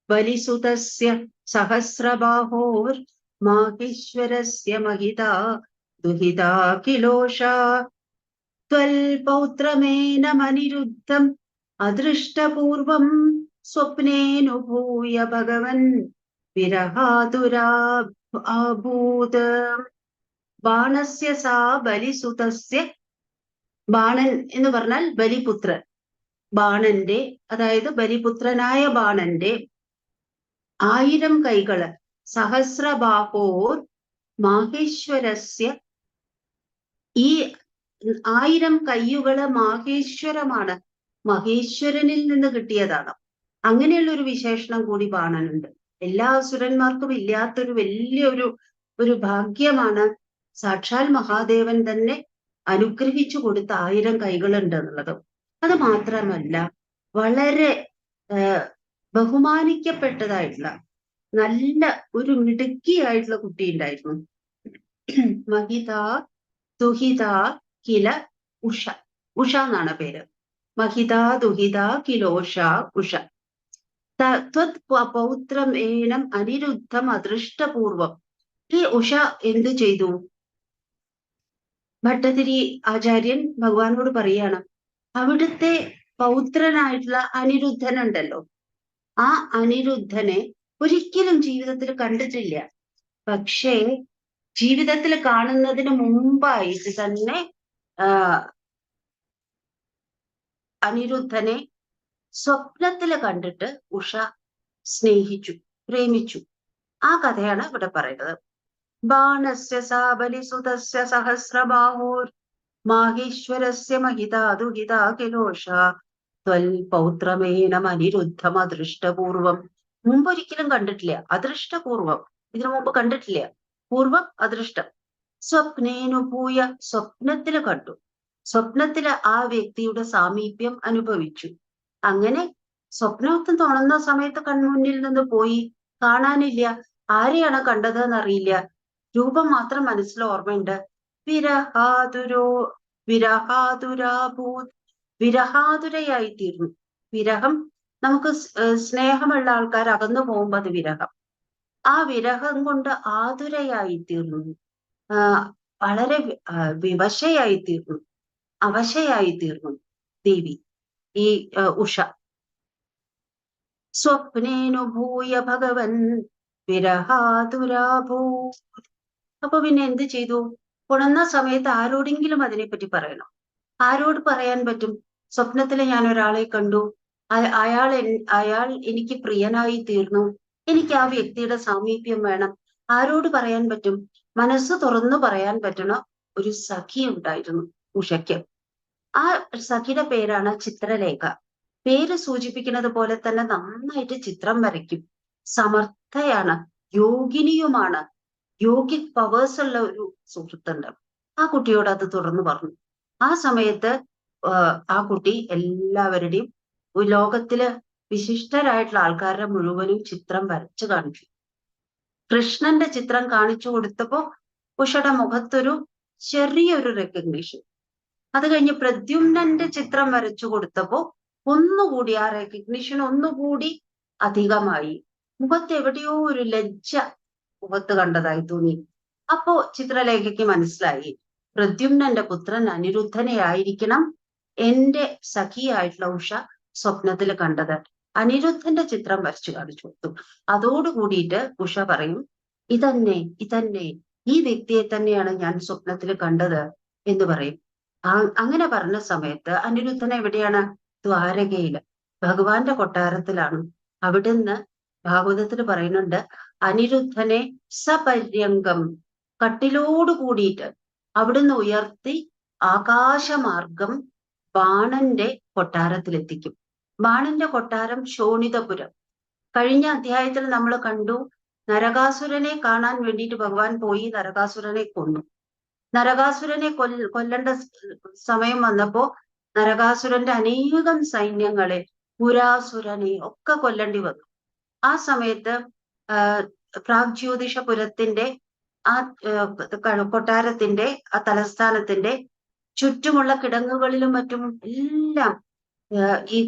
ബലിസുതസ്യ സഹസ്രബാഹോർ മാഹേശ്വരസ്യ മഹിതാ ദുഹിതാ കിലോഷാ ത്വൽപൗത്രമേനമനിരുദ്ധം അദൃഷ്ടപൂർവം സ്വപ്നേനുഭൂയ ഭഗവൻ വിരഹാതുരാഭൂത്. ബാണസ്യ സാ ബലിസുതസ്യ, ബാണൻ എന്ന് പറഞ്ഞാൽ ബലിപുത്രൻ, ബാണന്റെ അതായത് ബലിപുത്രനായ ബാണന്റെ 1000 കൈകള്, സഹസ്രബാഹോർ മാഹേശ്വരസ്യ, ഈ 1000 കയ്യുകള് മാഹേശ്വരമാണ്, മഹേശ്വരനിൽ നിന്ന് കിട്ടിയതാണ്. അങ്ങനെയുള്ള ഒരു വിശേഷണം കൂടി ബാണനുണ്ട്. എല്ലാ അസുരന്മാർക്കും ഇല്ലാത്തൊരു വലിയൊരു ഭാഗ്യമാണ് സാക്ഷാൽ മഹാദേവൻ തന്നെ അനുഗ്രഹിച്ചു കൊടുത്ത 1000 കൈകളുണ്ട് എന്നുള്ളത്. അത് മാത്രമല്ല, വളരെ ബഹുമാനിക്കപ്പെട്ടതായിട്ടുള്ള നല്ല ഒരു മിടുക്കിയായിട്ടുള്ള കുട്ടി ഉണ്ടായിരുന്നു. മഹിത ദുഹിത കില ഉഷ, ഉഷ എന്നാണ് പേര്. മഹിത ദുഹിത കിലോഷ ഉഷ. പൗത്രം ഏനം അനിരുദ്ധം അദൃഷ്ടപൂർവം. ഈ ഉഷ എന്ത് ചെയ്തു? ഭട്ടതിരി ആചാര്യൻ ഭഗവാനോട് പറയാണ്, അവിടുത്തെ പൗത്രനായിട്ടുള്ള അനിരുദ്ധനുണ്ടല്ലോ, ആ അനിരുദ്ധനെ ഒരിക്കലും ജീവിതത്തിൽ കണ്ടിട്ടില്ല. പക്ഷേ ജീവിതത്തിൽ കാണുന്നതിന് മുമ്പായിട്ട് തന്നെ അനിരുദ്ധനെ സ്വപ്നത്തിൽ കണ്ടിട്ട് ഉഷ സ്നേഹിച്ചു, പ്രേമിച്ചു. ആ കഥയാണ് ഇവിടെ പറയുന്നത്. ബാണസ്യ സാബലിസുതസ്യ സഹസ്രബാഹോർ മാഹേശ്വരസ്യ മഹിതാ ദുഹിതാ കിലോഷ ത്വൽ പൗത്രമേനം അനിരുദ്ധം അദൃഷ്ടപൂർവം. മുമ്പൊരിക്കലും കണ്ടിട്ടില്ല, അദൃഷ്ടപൂർവം, ഇതിനു മുമ്പ് കണ്ടിട്ടില്ല, പൂർവം അദൃഷ്ടം. സ്വപ്നേനുഭൂയ, സ്വപ്നത്തില് കണ്ടു, സ്വപ്നത്തില് ആ വ്യക്തിയുടെ സാമീപ്യം അനുഭവിച്ചു. അങ്ങനെ സ്വപ്നമൊക്കെ തോന്നുന്ന സമയത്ത് കൺമുന്നിൽ നിന്ന് പോയി, കാണാനില്ല, ആരെയാണ് കണ്ടത് എന്നറിയില്ല, രൂപം മാത്രം മനസ്സിൽ ഓർമ്മയുണ്ട്. വിരഹാതുരാഭൂത്, വിരഹാതുരയായി തീർന്നു. വിരഹം, നമുക്ക് സ്നേഹമുള്ള ആൾക്കാർ അകന്നു പോകുമ്പോ അത് വിരഹം. ആ വിരഹം കൊണ്ട് ആതുരയായി തീർന്നു, വളരെ വിവശയായി തീർന്നു, അവശയായി തീർന്നു ദേവി ഈ ഉഷ. സ്വപ്നേനുഭൂയ ഭഗവൻ വിരഹാതുരാഭൂത്. അപ്പൊ പിന്നെ എന്ത് ചെയ്തു? ഉണർന്ന സമയത്ത് ആരോടെങ്കിലും അതിനെപ്പറ്റി പറയണം. ആരോട് പറയാൻ പറ്റും? സ്വപ്നത്തിൽ ഞാൻ ഒരാളെ കണ്ടു, അയാൾ എനിക്ക് പ്രിയനായി തീർന്നു, എനിക്ക് ആ വ്യക്തിയുടെ സാമീപ്യം വേണം. ആരോട് പറയാൻ പറ്റും? മനസ്സ് തുറന്നു പറയാൻ പറ്റണ ഒരു സഖി ഉണ്ടായിരുന്നു ഉഷയ്ക്ക്. ആ സഖിയുടെ പേരാണ് ചിത്രലേഖ. പേര് സൂചിപ്പിക്കുന്നത് പോലെ തന്നെ നന്നായിട്ട് ചിത്രം വരയ്ക്കും, സമർത്ഥയാണ്, യോഗിനിയുമാണ്, യോഗിക് പവേഴ്സ് ഉള്ള ഒരു സുഹൃത്തുണ്ട്. ആ കുട്ടിയോട് അത് തുറന്നു പറഞ്ഞു. ആ സമയത്ത് ആ കുട്ടി എല്ലാവരുടെയും ലോകത്തില് വിശിഷ്ടരായിട്ടുള്ള ആൾക്കാരുടെ മുഴുവനും ചിത്രം വരച്ചു കാണിച്ചു. കൃഷ്ണന്റെ ചിത്രം കാണിച്ചു കൊടുത്തപ്പോ ഉഷയുടെ മുഖത്തൊരു ചെറിയൊരു റെക്കഗ്നീഷൻ. അത് കഴിഞ്ഞ് പ്രദ്യുമ്നന്റെ ചിത്രം വരച്ചു കൊടുത്തപ്പോ ഒന്നുകൂടി ആ റെക്കഗ്നീഷൻ ഒന്നുകൂടി അധികമായി. മുഖത്ത് എവിടെയോ ഒരു ലജ്ജ മുഖത്ത് കണ്ടതായി തോന്നി. അപ്പോ ചിത്രലേഖയ്ക്ക് മനസ്സിലായി, പ്രദ്യുമ്നന്റെ പുത്രൻ അനിരുദ്ധനെ ആയിരിക്കണം എന്റെ സഖിയായിട്ടുള്ള ഉഷ സ്വപ്നത്തിൽ കണ്ടത്. അനിരുദ്ധന്റെ ചിത്രം വരച്ചു കാണിച്ചു കൊടുത്തു. അതോടുകൂടിയിട്ട് ഉഷ പറയും, ഇതന്നെ ഈ വ്യക്തിയെ തന്നെയാണ് ഞാൻ സ്വപ്നത്തിൽ കണ്ടത് എന്ന് പറയും. അങ്ങനെ പറഞ്ഞ സമയത്ത് അനിരുദ്ധൻ എവിടെയാണ്? ദ്വാരകയില് ഭഗവാന്റെ കൊട്ടാരത്തിലാണ്. അവിടുന്ന് ഭാഗവതത്തിൽ പറയുന്നുണ്ട്, അനിരുദ്ധനെ സപര്യങ്കം, കട്ടിലോട് കൂടിയിട്ട് അവിടുന്ന് ഉയർത്തി ആകാശമാർഗം ബാണന്റെ കൊട്ടാരത്തിലെത്തിക്കും. ബാണന്റെ കൊട്ടാരം ശോണിതപുരം. കഴിഞ്ഞ അധ്യായത്തിൽ നമ്മൾ കണ്ടു, നരകാസുരനെ കാണാൻ വേണ്ടിയിട്ട് ഭഗവാൻ പോയി നരകാസുരനെ കൊന്നു. നരകാസുരനെ കൊല്ലേണ്ട സമയം വന്നപ്പോ നരകാസുരന്റെ അനേകം സൈന്യങ്ങളെ, പുരാസുരനെ ഒക്കെ കൊല്ലേണ്ടി വന്നു. ആ സമയത്ത് പ്രാഗ്ജ്യോതിഷപുരത്തിന്റെ ആ കൊട്ടാരത്തിന്റെ ആ തലസ്ഥാനത്തിന്റെ ചുറ്റുമുള്ള കിടങ്ങുകളിലും മറ്റും എല്ലാം ഈ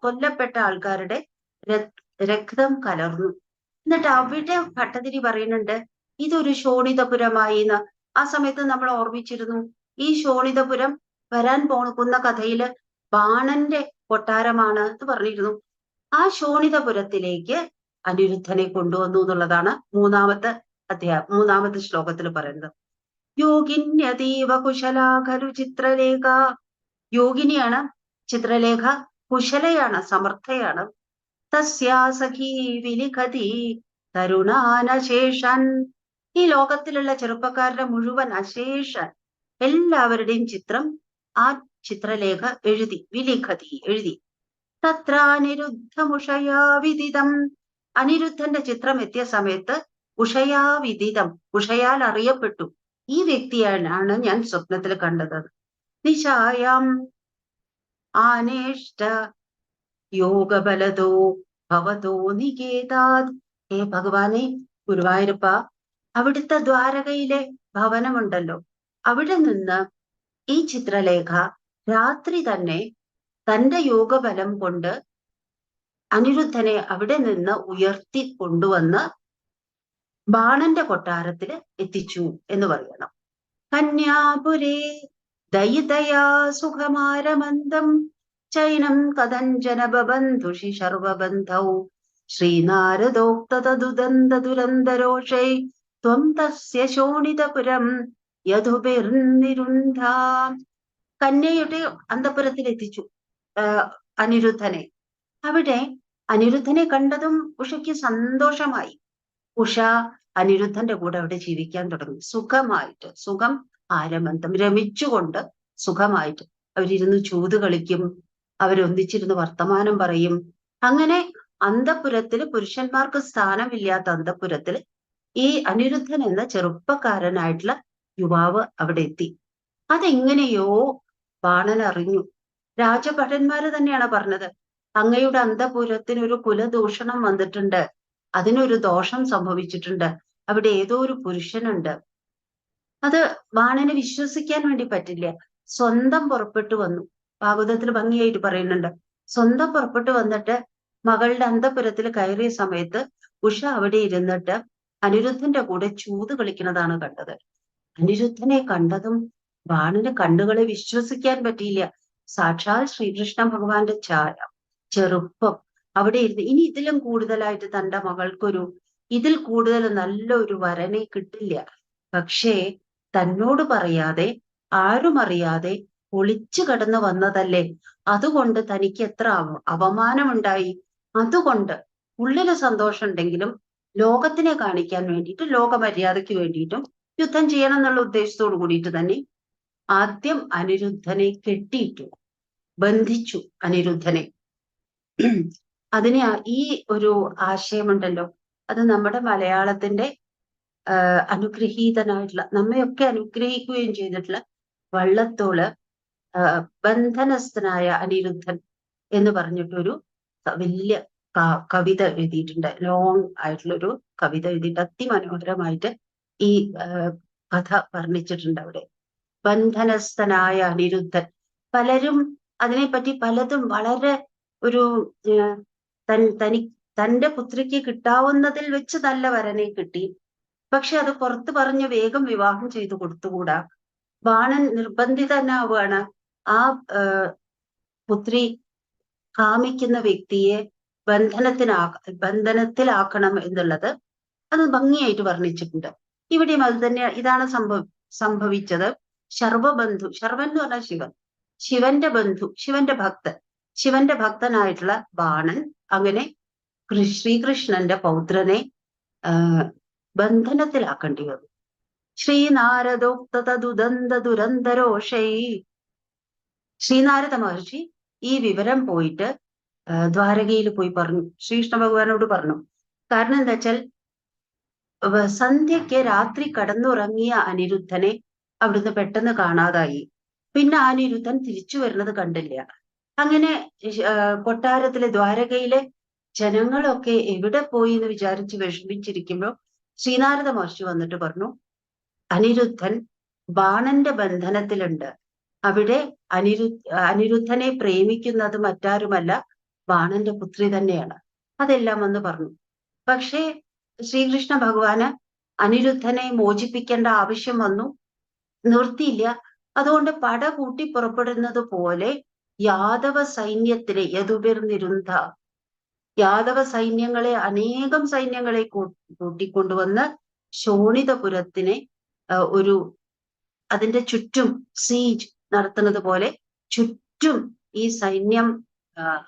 കൊല്ലപ്പെട്ട ആൾക്കാരുടെ രക്തം കലർന്നു. എന്നിട്ട് അവിടെ ഭട്ടതിരി പറയുന്നുണ്ട്, ഇതൊരു ശോണിതപുരമായി എന്ന്. ആ സമയത്ത് നമ്മൾ ഓർമ്മിച്ചിരുന്നു, ഈ ശോണിതപുരം വരാൻ പോകുന്ന കഥയില് ബാണന്റെ കൊട്ടാരമാണ് എന്ന് പറഞ്ഞിരുന്നു. ആ ശോണിതപുരത്തിലേക്ക് അനിരുദ്ധനെ കൊണ്ടുവന്നു എന്നുള്ളതാണ് മൂന്നാമത്തെ മൂന്നാമത്തെ ശ്ലോകത്തിൽ പറയുന്നത്. യോഗിന്യതീവ കുശലാ ഖലു ചിത്രലേഖ. യോഗിനിയാണ് ചിത്രലേഖ, കുശലയാണ്, സമർത്ഥയാണ്. തസ്യാ സഖീ വിലിഖതി തരുണാനശേഷൻ. ഈ ലോകത്തിലുള്ള ചെറുപ്പക്കാരുടെ മുഴുവൻ അശേഷൻ എല്ലാവരുടെയും ചിത്രം ആ ചിത്രലേഖ എഴുതി, വിലിഖതി എഴുതി. തത്ര അനിരുദ്ധമുഷയാ വിദിതം. അനിരുദ്ധന്റെ ചിത്രം എത്തിയ സമയത്ത് ഉഷയാ വിദിതം, ഉഷയാൽ അറിയപ്പെട്ടു. ഈ വ്യക്തിയാണ് ഞാൻ സ്വപ്നത്തിൽ കണ്ടത്. നിശായാം ആനേഷ്ട യോഗബലതോ ഭവതോ നികേതാത്. ഹേ ഭഗവാനെ, ഗുരുവായൂരപ്പ, അവിടുത്തെ ദ്വാരകയിലെ ഭവനമുണ്ടല്ലോ, അവിടെ നിന്ന് ഈ ചിത്രലേഖ രാത്രി തന്നെ തന്റെ യോഗബലം കൊണ്ട് അനിരുദ്ധനെ അവിടെ നിന്ന് ഉയർത്തി കൊണ്ടുവന്ന് ബാണന്റെ കൊട്ടാരത്തിൽ എത്തിച്ചു എന്ന് പറയണം. കന്യാപുരേ ദയിതയാ സുഖമാരമന്ദം ചൈനം കഥഞ്ജന ബബന്ധുഷി സർവബന്ധൗ ശ്രീനാരദോക്തദുദന്തദുരന്തരോഷൈ ത്വം തസ്യ ശോണിതപുരം യദുഭിർനിരുന്ധ. കന്യയുടെ അന്തപുരത്തിൽ എത്തിച്ചു അനിരുദ്ധനെ. അവിടെ അനിരുദ്ധനെ കണ്ടതും ഉഷയ്ക്ക് സന്തോഷമായി. ഉഷ അനിരുദ്ധന്റെ കൂടെ അവിടെ ജീവിക്കാൻ തുടങ്ങി, സുഖമായിട്ട്. സുഖം ആരമന്തം, രമിച്ചുകൊണ്ട് സുഖമായിട്ട് അവരിരുന്ന് ചൂത് കളിക്കും, അവരൊന്നിച്ചിരുന്ന് വർത്തമാനം പറയും. അങ്ങനെ അന്തപുരത്തിൽ, പുരുഷന്മാർക്ക് സ്ഥാനമില്ലാത്ത അന്തപുരത്തിൽ ഈ അനിരുദ്ധൻ എന്ന ചെറുപ്പക്കാരനായിട്ടുള്ള യുവാവ് അവിടെ എത്തി. അതെങ്ങനെയോ ബാണൻ അറിഞ്ഞു. രാജഭടന്മാര് തന്നെയാണ് പറഞ്ഞത്, അങ്ങയുടെ അന്തപുരത്തിന് ഒരു കുലദൂഷണം വന്നിട്ടുണ്ട്, അതിനൊരു ദോഷം സംഭവിച്ചിട്ടുണ്ട്, അവിടെ ഏതോ ഒരു പുരുഷനുണ്ട്. അത് ബാണന് വിശ്വസിക്കാൻ വേണ്ടി പറ്റില്ല. സ്വന്തം പുറപ്പെട്ടു വന്നു. ഭാഗവതത്തിൽ ഭംഗിയായിട്ട് പറയുന്നുണ്ട്. സ്വന്തം പുറപ്പെട്ടു വന്നിട്ട് മകളുടെ അന്തപുരത്തിൽ കയറിയ സമയത്ത് ഉഷ അവിടെ ഇരുന്നിട്ട് അനിരുദ്ധന്റെ കൂടെ ചൂത് കളിക്കുന്നതാണ് കണ്ടത്. അനിരുദ്ധനെ കണ്ടതും ബാണന് കണ്ണുകളെ വിശ്വസിക്കാൻ പറ്റിയില്ല. സാക്ഷാൽ ശ്രീകൃഷ്ണ ഭഗവാന്റെ ഛായ, ചെറുപ്പം അവിടെ ഇരുന്ന്. ഇനി ഇതിലും കൂടുതലായിട്ട് തന്റെ മകൾക്കൊരു, ഇതിൽ കൂടുതൽ നല്ലൊരു വരനെ കിട്ടില്ല. പക്ഷേ തന്നോട് പറയാതെ, ആരും അറിയാതെ ഒളിച്ചു കടന്നു വന്നതല്ലേ, അതുകൊണ്ട് തനിക്ക് എത്ര അവമാനമുണ്ടായി. അതുകൊണ്ട് ഉള്ളില് സന്തോഷം ഉണ്ടെങ്കിലും ലോകത്തിനെ കാണിക്കാൻ വേണ്ടിയിട്ട്, ലോകമര്യാദയ്ക്ക് വേണ്ടിയിട്ടും യുദ്ധം ചെയ്യണം എന്നുള്ള ഉദ്ദേശത്തോടു കൂടിയിട്ട് തന്നെ ആദ്യം അനിരുദ്ധനെ കെട്ടിയിട്ടു, ബന്ധിച്ചു അനിരുദ്ധനെ. അതിന് ഈ ഒരു ആശയമുണ്ടല്ലോ, അത് നമ്മുടെ മലയാളത്തിന്റെ അനുഗ്രഹീതനായിട്ടുള്ള, നമ്മയൊക്കെ അനുഗ്രഹിക്കുകയും ചെയ്തിട്ടുള്ള വള്ളത്തോള് ബന്ധനസ്ഥനായ അനിരുദ്ധൻ എന്ന് പറഞ്ഞിട്ടൊരു വലിയ കവിത എഴുതിയിട്ടുണ്ട്. ലോങ് ആയിട്ടുള്ളൊരു കവിത എഴുതിയിട്ട് അതിമനോഹരമായിട്ട് ഈ കഥ വർണ്ണിച്ചിട്ടുണ്ട് അവിടെ. ബന്ധനസ്ഥനായ അനിരുദ്ധൻ. പലരും അതിനെപ്പറ്റി പലതും വളരെ ഒരു തന്റെ പുത്രിക്ക് കിട്ടാവുന്നതിൽ വെച്ച് നല്ല വരനെ കിട്ടി, പക്ഷെ അത് പുറത്തു പറഞ്ഞ് വേഗം വിവാഹം ചെയ്തു കൊടുത്തുകൂടാ. ബാണൻ നിർബന്ധിതനാവുകയാണ് ആ പുത്രി കാമിക്കുന്ന വ്യക്തിയെ ബന്ധനത്തിലാക്കണം എന്നുള്ളത്. അത് ഭംഗിയായിട്ട് വർണ്ണിച്ചിട്ടുണ്ട്. ഇവിടെയും അത് തന്നെ, ഇതാണ് സംഭവിച്ചത്. ശർവബന്ധു, ശർവൻ എന്ന് പറഞ്ഞാൽ ശിവൻ, ശിവന്റെ ബന്ധു, ശിവന്റെ ഭക്തനായിട്ടുള്ള ബാണൻ അങ്ങനെ ശ്രീകൃഷ്ണന്റെ പൗത്രനെ ബന്ധനത്തിലാക്കേണ്ടി വന്നു. ശ്രീനാരദോക്തദുദന്തദുരന്തരോഷൈ. ശ്രീനാരദ മഹർഷി ഈ വിവരം പോയിട്ട് ദ്വാരകയിൽ പോയി പറഞ്ഞു, ശ്രീകൃഷ്ണ ഭഗവാനോട് പറഞ്ഞു. കാരണം എന്താ വെച്ചാൽ സന്ധ്യയ്ക്ക് രാത്രി കടന്നുറങ്ങിയ അനിരുദ്ധനെ അവിടുന്ന് പെട്ടെന്ന് കാണാതായി. പിന്നെ അനിരുദ്ധൻ തിരിച്ചു വരുന്നത് കണ്ടില്ല. അങ്ങനെ കൊട്ടാരത്തിലെ ദ്വാരകയിലെ ജനങ്ങളൊക്കെ എവിടെ പോയി എന്ന് വിചാരിച്ച് വിഷമിച്ചിരിക്കുമ്പോൾ ശ്രീനാരദ മഹർഷി വന്നിട്ട് പറഞ്ഞു, അനിരുദ്ധൻ ബാണന്റെ ബന്ധനത്തിലുണ്ട്. അവിടെ അനിരുദ്ധനെ പ്രേമിക്കുന്നത് മറ്റാരുമല്ല, ബാണന്റെ പുത്രി തന്നെയാണ്. അതെല്ലാം വന്ന് പറഞ്ഞു. പക്ഷേ ശ്രീകൃഷ്ണ ഭഗവാന് അനിരുദ്ധനെ മോചിപ്പിക്കേണ്ട ആവശ്യം വന്നു, നിർത്തിയില്ല. അതുകൊണ്ട് പട കൂട്ടി പുറപ്പെടുന്നത് പോലെ യാദവ സൈന്യത്തിലെ യദുഭിർനിരുന്ധ, യാദവ സൈന്യങ്ങളെ, അനേകം സൈന്യങ്ങളെ കൂട്ടിക്കൊണ്ടുവന്ന് ശോണിതപുരത്തിനെ ഒരു അതിന്റെ ചുറ്റും സീജ് നടത്തുന്നത് പോലെ ചുറ്റും ഈ സൈന്യം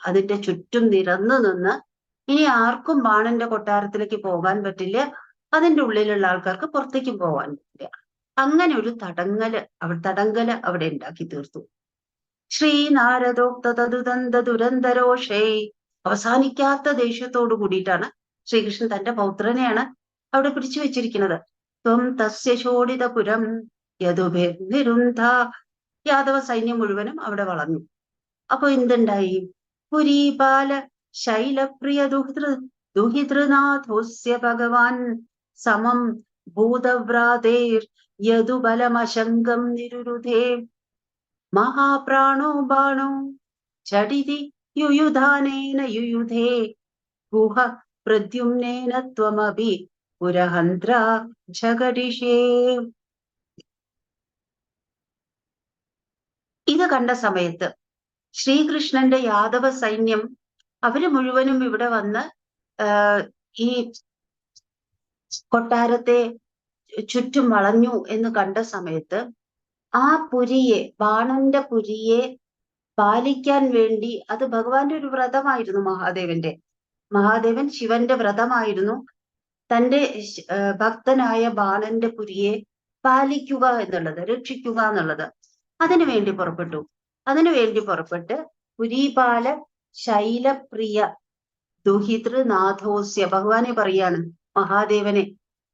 അതിന്റെ ചുറ്റും നിരന്നു നിന്ന് ഇനി ആർക്കും ബാണന്റെ കൊട്ടാരത്തിലേക്ക് പോകാൻ പറ്റില്ല, അതിന്റെ ഉള്ളിലുള്ള ആൾക്കാർക്ക് പുറത്തേക്കും പോകാൻ പറ്റില്ല. അങ്ങനെ ഒരു തടങ്കല് അവിടെ ഉണ്ടാക്കി തീർത്തു. ശ്രീനാരദോക്തദുദന്ത ദുരന്തരോഷേ, അവസാനിക്കാത്ത ദേഷ്യത്തോടു കൂടിയിട്ടാണ് ശ്രീകൃഷ്ണൻ തന്റെ പൗത്രനെയാണ് അവിടെ പിടിച്ചു വെച്ചിരിക്കുന്നത്. ത്വം തസ്യ ശോണിതപുരം യദുഭിർനിരുന്ധ, യാദവ സൈന്യം മുഴുവനും അവിടെ വളർന്നു. അപ്പൊ എന്തുണ്ടായി? പുരീപാല ശൈലപ്രിയ ദുഹിതൃനാഥോസ്യ ഭഗവാൻ സമം ഭൂതവ്രാതേർ യദുബലമശങ്കം നിരുരുധേ മഹാപ്രാണോ ബാണോ ഝടിതി യുയുധാനേന യുയുധേ ഗുഹ പ്രദ്യുമ്നേന ത്വമപി പുരഹന്ത്ര ജഗടിഷേ. ഇത് കണ്ട സമയത്ത് ശ്രീകൃഷ്ണന്റെ യാദവ സൈന്യം അവര് മുഴുവനും ഇവിടെ വന്ന് ഈ കൊട്ടാരത്തെ ചുറ്റും വളഞ്ഞു എന്ന് കണ്ട സമയത്ത് ആ പുരിയെ, ബാണന്റെ പുരിയെ പാലിക്കാൻ വേണ്ടി, അത് ഭഗവാന്റെ ഒരു വ്രതമായിരുന്നു. മഹാദേവൻ ശിവന്റെ വ്രതമായിരുന്നു തന്റെ ഭക്തനായ ബാണന്റെ പുരിയെ പാലിക്കുക എന്നുള്ളത്, രക്ഷിക്കുക എന്നുള്ളത്. അതിനുവേണ്ടി പുറപ്പെട്ട് പുരീപാല ശൈലപ്രിയ ദുഹിതൃനാഥോസ്യ, ഭഗവാനെ പറയാണ് മഹാദേവനെ,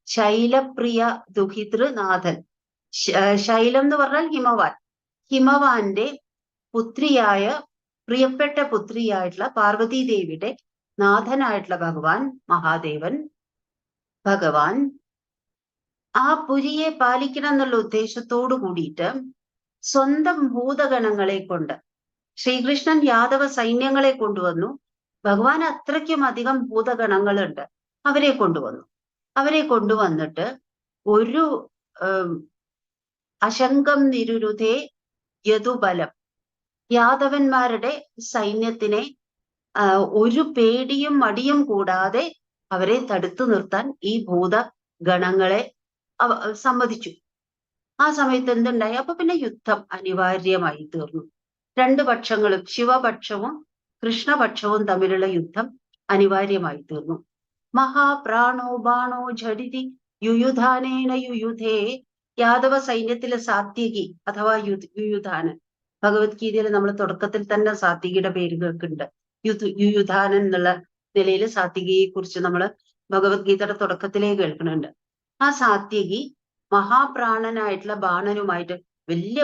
ശൈലപ്രിയ ദുഹിതൃനാഥൻ. ശൈലം എന്ന് പറഞ്ഞാൽ ഹിമവാൻ. ഹിമവാന്റെ പുത്രിയായ, പ്രിയപ്പെട്ട പുത്രിയായിട്ടുള്ള പാർവതീദേവിയുടെ നാഥനായിട്ടുള്ള ഭഗവാൻ ആ പുരിയെ പാലിക്കണം എന്നുള്ള ഉദ്ദേശത്തോടു കൂടിയിട്ട് സ്വന്തം ഭൂതഗണങ്ങളെ കൊണ്ട്, ശ്രീകൃഷ്ണൻ യാദവ സൈന്യങ്ങളെ കൊണ്ടുവന്നു. ഭഗവാൻ അത്രയ്ക്കും അധികം ഭൂതഗണങ്ങളുണ്ട്. അവരെ കൊണ്ടുവന്നിട്ട് ഒരു അശങ്കം നിരുരുധേ യദുബലം, യാദവന്മാരുടെ സൈന്യത്തിനെ ഒരു പേടിയും മടിയും കൂടാതെ അവരെ തടുത്തു നിർത്താൻ ഈ ഭൂതഗണങ്ങളെ സമ്മതിച്ചു. ആ സമയത്ത് എന്തുണ്ടായി? അപ്പൊ പിന്നെ യുദ്ധം അനിവാര്യമായി തീർന്നു. രണ്ടു പക്ഷങ്ങളും, ശിവപക്ഷവും കൃഷ്ണപക്ഷവും തമ്മിലുള്ള യുദ്ധം അനിവാര്യമായി തീർന്നു. മഹാപ്രാണോ ബാണോ ഝടിതി യുയുധാനേന യുയുധേ, യാദവ സൈന്യത്തിലെ സാത്യകി അഥവാ യുയുധാനൻ. ഭഗവത്ഗീതയിൽ നമ്മൾ തുടക്കത്തിൽ തന്നെ സാത്യകിയുടെ പേര് കേൾക്കുന്നുണ്ട്. യുയുധാനൻ എന്നുള്ള നിലയിൽ സാത്യകിയെ കുറിച്ച് നമ്മൾ ഭഗവത്ഗീതയുടെ തുടക്കത്തിലേ കേൾക്കുന്നുണ്ട്. ആ സാത്യകി മഹാപ്രാണനായിട്ടുള്ള ബാണനുമായിട്ട്, വലിയ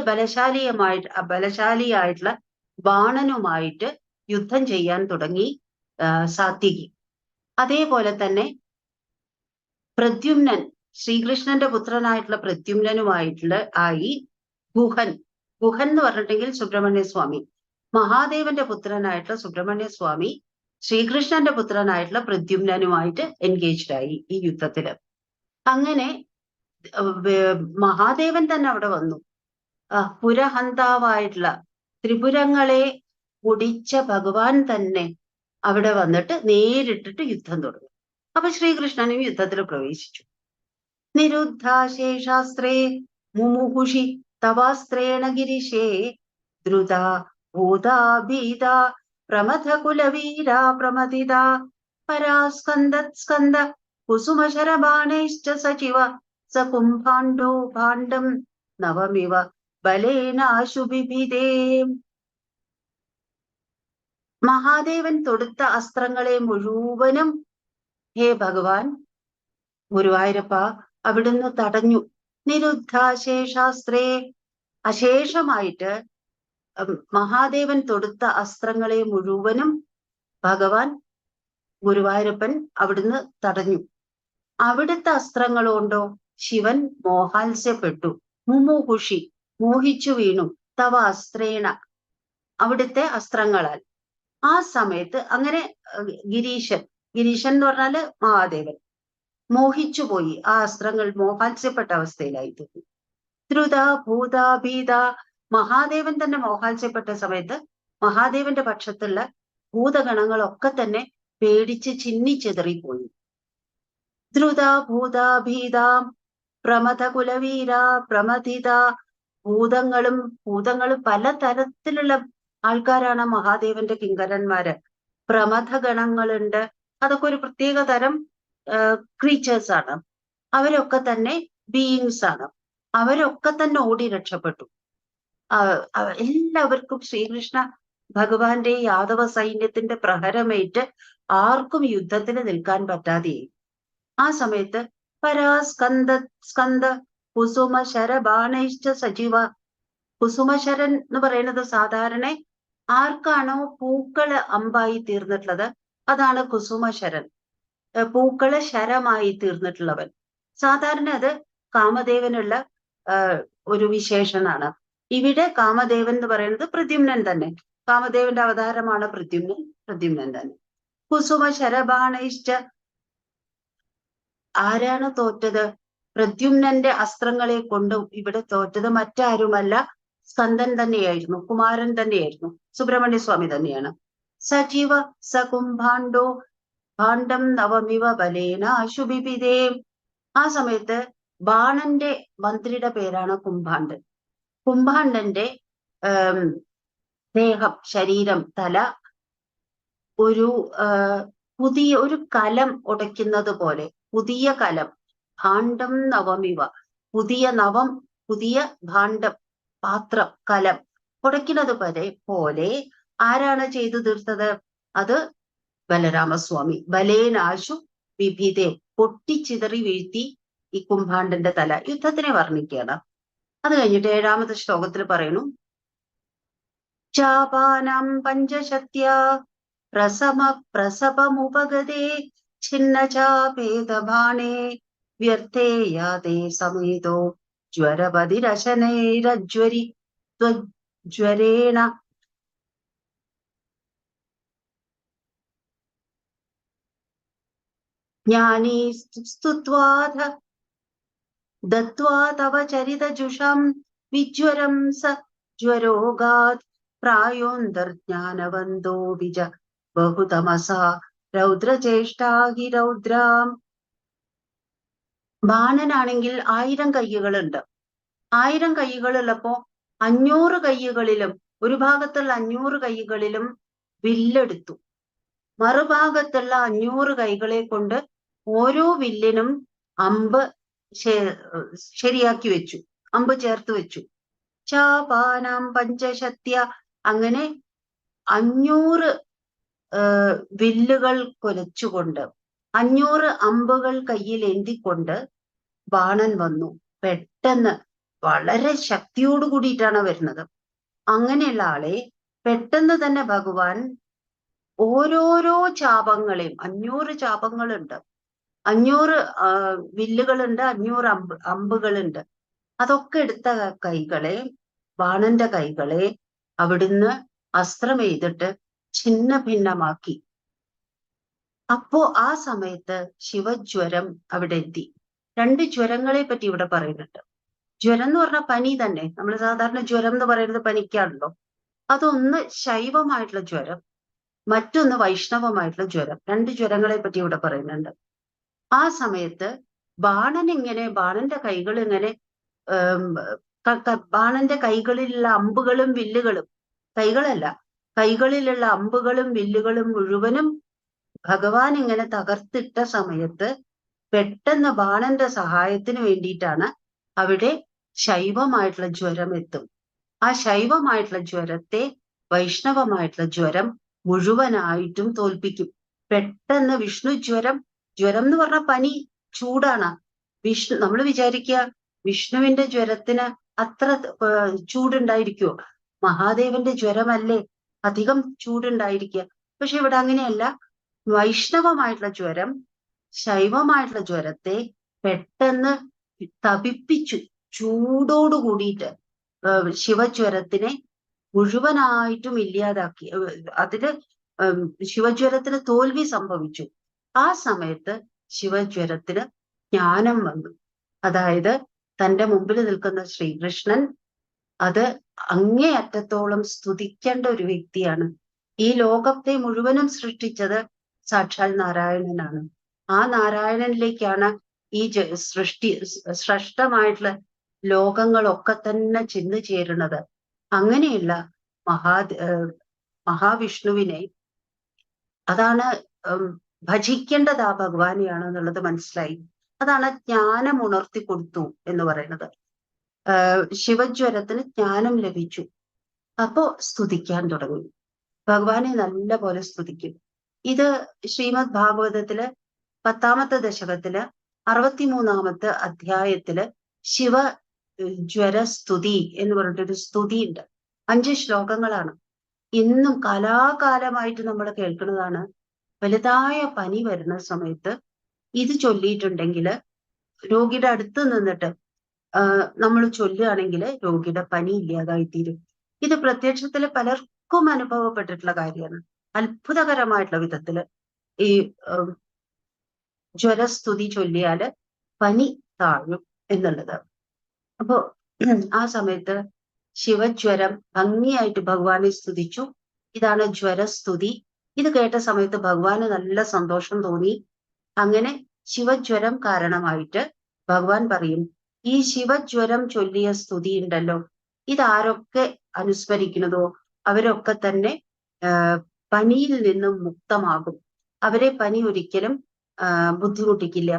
ബലശാലിയായിട്ടുള്ള ബാണനുമായിട്ട് യുദ്ധം ചെയ്യാൻ തുടങ്ങി സാത്യകി. അതേപോലെ തന്നെ പ്രദ്യുമ്നൻ, ശ്രീകൃഷ്ണന്റെ പുത്രനായിട്ടുള്ള പ്രദ്യുമ്നനുമായിട്ടുള്ള ഗുഹൻ എന്ന് പറഞ്ഞിട്ടെങ്കിൽ സുബ്രഹ്മണ്യ സ്വാമി, മഹാദേവന്റെ പുത്രനായിട്ടുള്ള സുബ്രഹ്മണ്യ സ്വാമി ശ്രീകൃഷ്ണന്റെ പുത്രനായിട്ടുള്ള പ്രദ്യുമ്നനുമായിട്ട് എൻഗേജ്ഡ് ആയി ഈ യുദ്ധത്തില്. അങ്ങനെ മഹാദേവൻ തന്നെ അവിടെ വന്നു. പുരഹന്താവായിട്ടുള്ള, ത്രിപുരങ്ങളെ ഒടിച്ച ഭഗവാൻ തന്നെ അവിടെ വന്നിട്ട് നേരിട്ടിട്ട് യുദ്ധം തുടങ്ങി. അപ്പൊ ശ്രീകൃഷ്ണനും യുദ്ധത്തിൽ പ്രവേശിച്ചു. നിരുദ്ധാശേഷാസ്ത്രേ മുമുഹുഷി തവാസ്ത്രേണ ഗിരിശേ ദ്രുത ഭൂതാ ഭീത പ്രമഥ കുലവീര പ്രമതിത പരാസ്കന്ദ കുസുമശരബാണൈശ്ച സചിവ സ കുംഭാണ്ഡോ ഭാണ്ഡം നവമിവ ബലേനാശുഭിഭിദേ. മഹാദേവൻ തൊടുത്ത അസ്ത്രങ്ങളെ മുഴുവനും ഹേ ഭഗവാൻ ഗുരുവായൂരപ്പ അവിടുന്ന് തടഞ്ഞു. നിരുദ്ധാശേഷാസ്ത്രേ, അശേഷമായിട്ട് മഹാദേവൻ തൊടുത്ത അസ്ത്രങ്ങളെ മുഴുവനും ഭഗവാൻ ഗുരുവായൂരപ്പൻ അവിടുന്ന് തടഞ്ഞു. അവിടുത്തെ അസ്ത്രങ്ങൾ കൊണ്ടോ ശിവൻ മോഹാത്സ്യപ്പെട്ടു. മുമുഹുഷി, മോഹിച്ചു വീണു. തവ അസ്ത്രേണ, അവിടുത്തെ അസ്ത്രങ്ങളാൽ. ആ സമയത്ത് അങ്ങനെ ഗിരീശൻ എന്ന് പറഞ്ഞാല് മഹാദേവൻ മോഹിച്ചുപോയി. ആ അസ്ത്രങ്ങൾ മോഹാത്സ്യപ്പെട്ട അവസ്ഥയിലായി തീർന്നു. ദ്രുത ഭൂത ഭീത, മഹാദേവൻ തന്നെ മോഹാത്സ്യപ്പെട്ട സമയത്ത് മഹാദേവന്റെ പക്ഷത്തുള്ള ഭൂതഗണങ്ങളൊക്കെ തന്നെ പേടിച്ച് ചിന്നിച്ചെതറിപ്പോയി. ധൃതാ ഭൂതാ ഭീതാം പ്രമഥ കുലവീര പ്രമഥിത. ഭൂതങ്ങളും പല തരത്തിലുള്ള ആൾക്കാരാണ് മഹാദേവന്റെ കിങ്കരന്മാര്. പ്രമഥ ഗണങ്ങളുണ്ട്, അതൊക്കെ ഒരു പ്രത്യേക തരം ക്രീച്ചേഴ്സ് ആണ്. അവരൊക്കെ തന്നെ ബീയിങ്സ് ആണ്. അവരൊക്കെ തന്നെ ഓടി രക്ഷപ്പെട്ടു. എല്ലാവർക്കും ശ്രീകൃഷ്ണ ഭഗവാന്റെ യാദവ സൈന്യത്തിന്റെ പ്രഹരമേറ്റ് ആർക്കും യുദ്ധത്തിന് നിൽക്കാൻ പറ്റാതെയായി. ആ സമയത്ത് സ്കന്ദ കുസുമശര ബാണൈശ്ച സജീവ. കുസുമശരൻ എന്ന് പറയുന്നത് സാധാരണ ആർക്കാണോ പൂക്കള് അമ്പായി തീർന്നിട്ടുള്ളത് അതാണ് കുസുമശരൻ. പൂക്കള് ശരമായി തീർന്നിട്ടുള്ളവൻ. സാധാരണ അത് കാമദേവനുള്ള ഒരു വിശേഷണാണ്. ഇവിടെ കാമദേവൻ എന്ന് പറയുന്നത് പ്രദ്യുമ്നൻ തന്നെ. കാമദേവന്റെ അവതാരമാണ് പ്രദ്യുമ്നൻ തന്നെ. കുസുമ ശരബാണൈശ്ച. ആരാണ് തോറ്റത്? പ്രദ്യുമ്നന്റെ അസ്ത്രങ്ങളെ കൊണ്ട് ഇവിടെ തോറ്റത് മറ്റാരുമല്ല, സ്കന്ദൻ തന്നെയായിരുന്നു, കുമാരൻ തന്നെയായിരുന്നു, സുബ്രഹ്മണ്യ സ്വാമി തന്നെയാണ്. സജീവ സകുംഭാണ്ഡോ ഭാണ്ഡം നവമിവ ബലേന അശുഭിപിതേ. ആ സമയത്ത് ബാണന്റെ മന്ത്രിയുടെ പേരാണ് കുംഭാണ്ഡൻ. കുംഭാണ്ഡന്റെ ദേഹം, ശരീരം, തല ഒരു പുതിയ ഒരു കലം ഉടയ്ക്കുന്നത് പോലെ, പുതിയ കലം, ഭാണ്ഡം നവമിവ, പുതിയ നവം, പുതിയ ഭാണ്ഡം, പാത്രം, കലം ഉടയ്ക്കുന്നത് പോലെ ആരാണ് ചെയ്തു തീർത്തത്? അത് ബലരാമസ്വാമി. ബലേനാശു വിഭിതേ, പൊട്ടിച്ചിതറി വീഴ്ത്തി ഈ കുംഭാണ്ഡന്റെ തല. യുദ്ധത്തിനെ വർണ്ണിക്കുകയാണ്. അത് കഴിഞ്ഞിട്ട് 7ാമത്തെ ശ്ലോകത്തിൽ പറയുന്നു, ചാപാനാം പഞ്ചശത്യ പ്രസപമുപഗതേ ഛിന്നചാപേതബാണേ വ്യർത്ഥേ യാതേ സമേതോ ജ്വരപതിരശനൈരജ്വരി ജ്വരേണ. ജ്ഞാനീ സ്തുത്വാധ ദത്വാ തവ ചരിതജുഷം വിജ്വരം സ ജ്വരോഗാത് പ്രായോന്തർജ്ഞാനവന്തോ വിജ ബഹുതമസാ രൗദ്രചേഷ്ടാ ഹി രൗദ്രാം. ബാണനാണെങ്കിൽ 1000 കയ്യുകളുണ്ട്. 1000 കയ്യുകളുള്ളപ്പോ 500 കയ്യുകളിലും, ഒരു ഭാഗത്തുള്ള 500 കയ്യുകളിലും വില്ലെടുത്തു. മറുഭാഗത്തുള്ള 500 കൈകളെ കൊണ്ട് ഓരോ വില്ലിനും അമ്പ് ശരിയാക്കി വെച്ചു, അമ്പ് ചേർത്ത് വെച്ചു. ചാപാനാം പഞ്ചശത്യ. അങ്ങനെ 500 വില്ലുകൾ കൊലച്ചുകൊണ്ട്, 500 അമ്പുകൾ കയ്യിൽ ഏന്തിക്കൊണ്ട് ബാണൻ വന്നു. പെട്ടെന്ന് വളരെ ശക്തിയോട് കൂടിയിട്ടാണ് വരുന്നത്. അങ്ങനെയുള്ള ആളെ പെട്ടെന്ന് തന്നെ ഭഗവാൻ ഓരോരോ ചാപങ്ങളെയും, 500 ചാപങ്ങളുണ്ട്, 500 വില്ലുകളുണ്ട്, 500 അമ്പുകളുണ്ട്, അതൊക്കെ എടുത്ത കൈകളെ, ബാണന്റെ കൈകളെ അവിടുന്ന് അസ്ത്രം എയ്തിട്ട് ഛിന്ന ഭിന്നമാക്കി. അപ്പോ ആ സമയത്ത് ശിവജ്വരം അവിടെ എത്തി. 2 ജ്വരങ്ങളെ പറ്റി ഇവിടെ പറയുന്നുണ്ട്. ജ്വരം എന്ന് പറഞ്ഞാൽ പനി തന്നെ. നമ്മൾ സാധാരണ ജ്വരം എന്ന് പറയുന്നത് പനിക്കാണല്ലോ. അതൊന്ന് ശൈവമായിട്ടുള്ള ജ്വരം, മറ്റൊന്ന് വൈഷ്ണവമായിട്ടുള്ള ജ്വരം. 2 ജ്വരങ്ങളെ പറ്റി ഇവിടെ പറയുന്നുണ്ട്. ആ സമയത്ത് ബാണന്റെ കൈകൾ ഇങ്ങനെ ബാണന്റെ കൈകളിലുള്ള അമ്പുകളും വില്ലുകളും, കൈകളല്ല, കൈകളിലുള്ള അമ്പുകളും വില്ലുകളും മുഴുവനും ഭഗവാൻ ഇങ്ങനെ തകർത്തിട്ട സമയത്ത് പെട്ടെന്ന് ബാണന്റെ സഹായത്തിന് വേണ്ടിയിട്ടാണ് അവിടെ ശൈവമായിട്ടുള്ള ജ്വരം എത്തും. ആ ശൈവമായിട്ടുള്ള ജ്വരത്തെ വൈഷ്ണവമായിട്ടുള്ള ജ്വരം മുഴുവനായിട്ടും തോൽപ്പിക്കും. പെട്ടെന്ന് വിഷ്ണു ജ്വരം എന്ന് പറഞ്ഞാൽ പനി, ചൂടാണ്. നമ്മൾ വിചാരിക്കുക വിഷ്ണുവിന്റെ ജ്വരത്തിന് അത്ര ചൂടുണ്ടായിരിക്കുമോ? മഹാദേവന്റെ ജ്വരമല്ലേ അധികം ചൂടുണ്ടായിരിക്കുക. പക്ഷെ ഇവിടെ അങ്ങനെയല്ല. വൈഷ്ണവമായിട്ടുള്ള ജ്വരം ശൈവമായിട്ടുള്ള ജ്വരത്തെ പെട്ടെന്ന് തപിപ്പിച്ചു. ചൂടോട് കൂടിയിട്ട് ശിവജ്വരത്തിനെ മുഴുവനായിട്ടും ഇല്ലാതാക്കി. അതില് ശിവജ്വരത്തിന് തോൽവി സംഭവിച്ചു. ആ സമയത്ത് ശിവജ്വരത്തിന് ജ്ഞാനം വന്നു. അതായത് തന്റെ മുമ്പിൽ നിൽക്കുന്ന ശ്രീകൃഷ്ണൻ അത് അങ്ങേയറ്റത്തോളം സ്തുതിക്കേണ്ട ഒരു വ്യക്തിയാണ്. ഈ ലോകത്തെ മുഴുവനും സൃഷ്ടിച്ചത് സാക്ഷാൽ നാരായണനാണ്. ആ നാരായണനിലേക്കാണ് ഈ സൃഷ്ടമായിട്ടുള്ള ലോകങ്ങളൊക്കെ തന്നെ ചെന്നു ചേരുന്നത്. അങ്ങനെയുള്ള മഹാ മഹാവിഷ്ണുവിനെ അതാണ് ഭജിക്കേണ്ടത് ആ ഭഗവാനെയാണ് എന്നുള്ളത് മനസ്സിലായി. അതാണ് ജ്ഞാനം ഉണർത്തി കൊടുത്തു എന്ന് പറയുന്നത്. ശിവജ്വരത്തിന് ജ്ഞാനം ലഭിച്ചു. അപ്പോ സ്തുതിക്കാൻ തുടങ്ങി. ഭഗവാനെ നല്ല പോലെ സ്തുതിക്കും. ഇത് ശ്രീമദ് ഭാഗവതത്തില് 10ാമത്തെ ദശകത്തില് 63ാമത്തെ അധ്യായത്തില് ശിവ ജ്വരസ്തുതി എന്ന് പറഞ്ഞിട്ടൊരു സ്തുതി ഉണ്ട്. 5 ശ്ലോകങ്ങളാണ്. ഇന്നും കാലാകാലമായിട്ട് നമ്മൾ കേൾക്കുന്നതാണ്. വലുതായ പനി വരുന്ന സമയത്ത് ഇത് ചൊല്ലിയിട്ടുണ്ടെങ്കിൽ രോഗിയുടെ അടുത്ത് നിന്നിട്ട് നമ്മൾ ചൊല്ലുകയാണെങ്കിൽ രോഗിയുടെ പനി ഇല്ലാതായിത്തീരും. ഇത് പ്രത്യക്ഷത്തിൽ പലർക്കും അനുഭവപ്പെട്ടിട്ടുള്ള കാര്യമാണ്. അത്ഭുതകരമായിട്ടുള്ള വിധത്തില് ഈ ജ്വരസ്തുതി ചൊല്ലിയാല് പനി താഴും എന്നുള്ളത്. അപ്പോ ആ സമയത്ത് ശിവജ്വരം ഭംഗിയായിട്ട് ഭഗവാനെ സ്തുതിച്ചു. ഇതാണ് ജ്വരസ്തുതി. ഇത് കേട്ട സമയത്ത് ഭഗവാന് നല്ല സന്തോഷം തോന്നി. അങ്ങനെ ശിവജ്വരം കാരണമായിട്ട് ഭഗവാൻ പറയും, ഈ ശിവജ്വരം ചൊല്ലിയ സ്തുതി ഉണ്ടല്ലോ, ഇതാരൊക്കെ അനുസ്മരിക്കുന്നതോ അവരൊക്കെ തന്നെ പനിയിൽ നിന്നും മുക്തമാകും. അവരെ പനി ഒരിക്കലും ബുദ്ധിമുട്ടിക്കില്ല.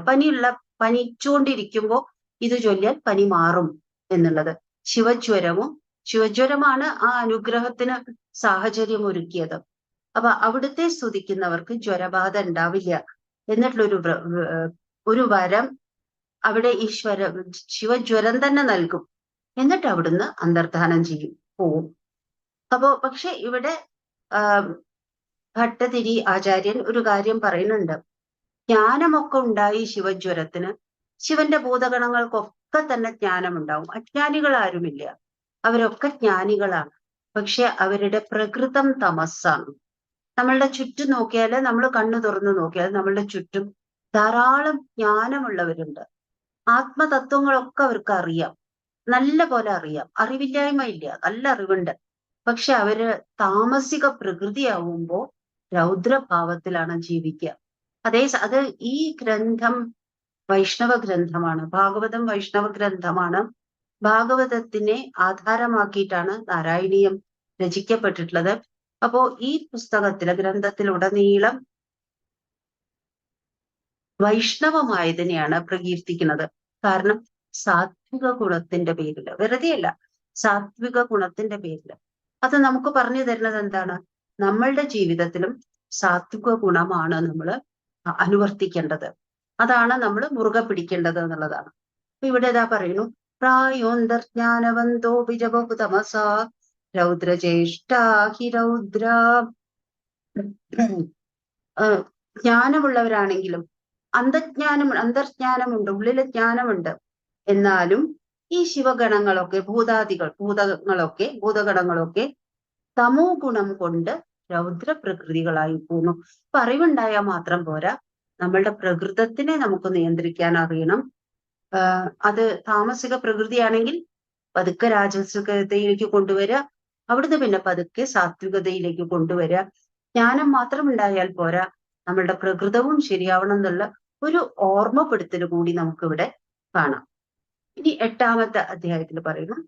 പനിച്ചുകൊണ്ടിരിക്കുമ്പോ ഇത് ചൊല്ലിയാൽ പനി മാറും എന്നുള്ളത്. ശിവജ്വരമാണ് ആ അനുഗ്രഹത്തിന് സാഹചര്യം ഒരുക്കിയത്. അപ്പൊ അവിടുത്തെ സ്തുതിക്കുന്നവർക്ക് ജ്വരബാധ ഉണ്ടാവില്ല എന്നിട്ടുള്ളൊരു ഒരു വരം അവിടെ ശിവജ്വരം തന്നെ നൽകും. എന്നിട്ട് അവിടുന്ന് അന്തർധാനം പോവും. അപ്പോ പക്ഷെ ഇവിടെ ഭട്ടതിരി ആചാര്യൻ ഒരു കാര്യം പറയുന്നുണ്ട്. ജ്ഞാനമൊക്കെ ഉണ്ടായി ശിവജ്വരത്തിന്. ശിവന്റെ ഭൂതഗണങ്ങൾക്കൊക്കെ തന്നെ ജ്ഞാനമുണ്ടാവും. അജ്ഞാനികൾ ആരുമില്ല. അവരൊക്കെ ജ്ഞാനികളാണ്. പക്ഷെ അവരുടെ പ്രകൃതം തമസ്സാണ്. നമ്മളുടെ ചുറ്റും നോക്കിയാല്, നമ്മൾ കണ്ണു തുറന്നു നോക്കിയാൽ നമ്മളുടെ ചുറ്റും ധാരാളം ജ്ഞാനമുള്ളവരുണ്ട്. ആത്മതത്വങ്ങളൊക്കെ അവർക്ക് അറിയാം, നല്ല പോലെ അറിയാം. അറിവില്ലായ്മ ഇല്ല, നല്ല അറിവുണ്ട്. പക്ഷെ അവര് താമസിക പ്രകൃതിയാവുമ്പോ രൗദ്രഭാവത്തിലാണ് ജീവിക്കുക. അത് ഈ ഗ്രന്ഥം വൈഷ്ണവ ഗ്രന്ഥമാണ്. ഭാഗവതം വൈഷ്ണവ ഗ്രന്ഥമാണ്. ഭാഗവതത്തിനെ ആധാരമാക്കിയിട്ടാണ് നാരായണീയം രചിക്കപ്പെട്ടിട്ടുള്ളത്. അപ്പോ ഈ ഗ്രന്ഥത്തിലുടനീളം വൈഷ്ണവമായതിനെയാണ് പ്രകീർത്തിക്കുന്നത്. കാരണം സാത്വിക ഗുണത്തിന്റെ പേരില്, വെറുതെയല്ല, സാത്വിക ഗുണത്തിന്റെ പേരില്. അത് നമുക്ക് പറഞ്ഞു തരുന്നത് എന്താണ്? നമ്മളുടെ ജീവിതത്തിലും സാത്വിക ഗുണമാണ് നമ്മൾ അനുവർത്തിക്കേണ്ടത്. അതാണ് നമ്മൾ മുറുകെ പിടിക്കേണ്ടത് എന്നുള്ളതാണ്. അപ്പൊ ഇവിടെ ഇതാ പറയുന്നു, പ്രായോന്തർജ്ഞാനവന്തോ ബിജബഹുതമസാ രൗദ്രജ്യേഷ്ഠാഹി രൗദ്ര. ജ്ഞാനമുള്ളവരാണെങ്കിലും അന്തർജ്ഞാനമുണ്ട്, ഉള്ളിലെ ജ്ഞാനമുണ്ട്. എന്നാലും ഈ ശിവഗണങ്ങളൊക്കെ ഭൂതഗണങ്ങളൊക്കെ തമോ ഗുണം കൊണ്ട് രൗദ്ര പ്രകൃതികളായി പോന്നു. അപ്പൊ അറിവുണ്ടായാൽ മാത്രം പോരാ, നമ്മളുടെ പ്രകൃതത്തിനെ നമുക്ക് നിയന്ത്രിക്കാൻ അറിയണം. അത് താമസിക പ്രകൃതിയാണെങ്കിൽ പതുക്കെ രാജസികതയിലേക്ക് കൊണ്ടുവരിക, അവിടുന്ന് പിന്നെ പതുക്കെ സാത്വികതയിലേക്ക് കൊണ്ടുവരിക. ജ്ഞാനം മാത്രം ഉണ്ടായാൽ പോരാ, നമ്മളുടെ പ്രകൃതവും ശരിയാവണം എന്നുള്ള ഒരു ഓർമ്മപ്പെടുത്തൽ കൂടി നമുക്കിവിടെ കാണാം. ഇനി 8ാമത്തെ അധ്യായത്തിൽ പറയുന്നു,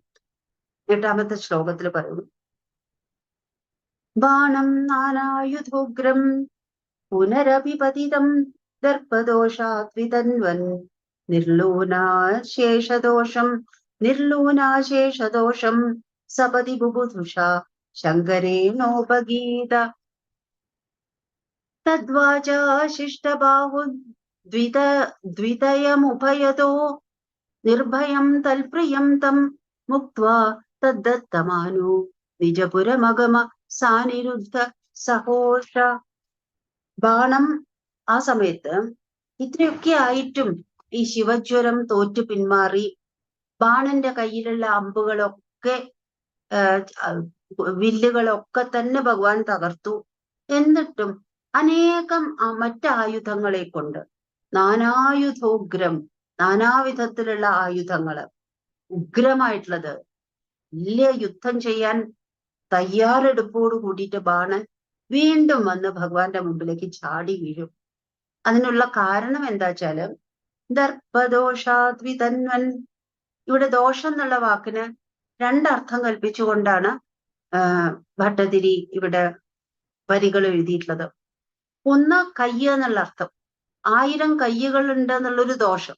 8ാമത്തെ ശ്ലോകത്തിൽ പറയുന്നു, ബാണം നാനായുധോഗ്രം പുനരഭിപതിതം ദർപ്പദോഷാദ്വിതന്വൻ നിർലൂനാശേഷദോഷം സപതി ബുബുധുഷ ശങ്കരേണോപഗീത തദ്വാചാശിഷ്ടബാഹു ദ്വിതയമുഭയതോ നിർഭയം തൽപ്രിയം തം മുക്ത്വാ തദ്ദത്തമാനു നിജപുരമഗമ സാനിരുദ്ധ സഹോഷ. ബാണം ആ സമയത്ത് ഇത്രയൊക്കെ ആയിട്ടും ഈ ശിവജ്വരം തോറ്റു പിന്മാറി. ബാണന്റെ കയ്യിലുള്ള അമ്പുകളൊക്കെ വില്ലുകളൊക്കെ തന്നെ ഭഗവാൻ തകർത്തു. എന്നിട്ടും അനേകം മറ്റായുധങ്ങളെ കൊണ്ട്, നാനായുധോഗ്രം, നാനാവിധത്തിലുള്ള ആയുധങ്ങള്, ഉഗ്രമായിട്ടുള്ളത്, വലിയ യുദ്ധം ചെയ്യാൻ തയ്യാറെടുപ്പോട് കൂടിയിട്ട് ബാണൻ വീണ്ടും വന്ന് ഭഗവാന്റെ മുമ്പിലേക്ക് ചാടി വീഴും. അതിനുള്ള കാരണം എന്താ വെച്ചാല് ദർപ്പദോഷാദ്വിതന്വൻ, ഇവിടെ ദോഷം എന്നുള്ള വാക്കിന് രണ്ടർത്ഥം കൽപ്പിച്ചുകൊണ്ടാണ് ഭട്ടതിരി ഇവിടെ വരികൾ എഴുതിയിട്ടുള്ളത്. ഒന്ന് കയ്യ് എന്നുള്ള അർത്ഥം, 1000 കയ്യുകൾ ഉണ്ട് എന്നുള്ളൊരു ദോഷം.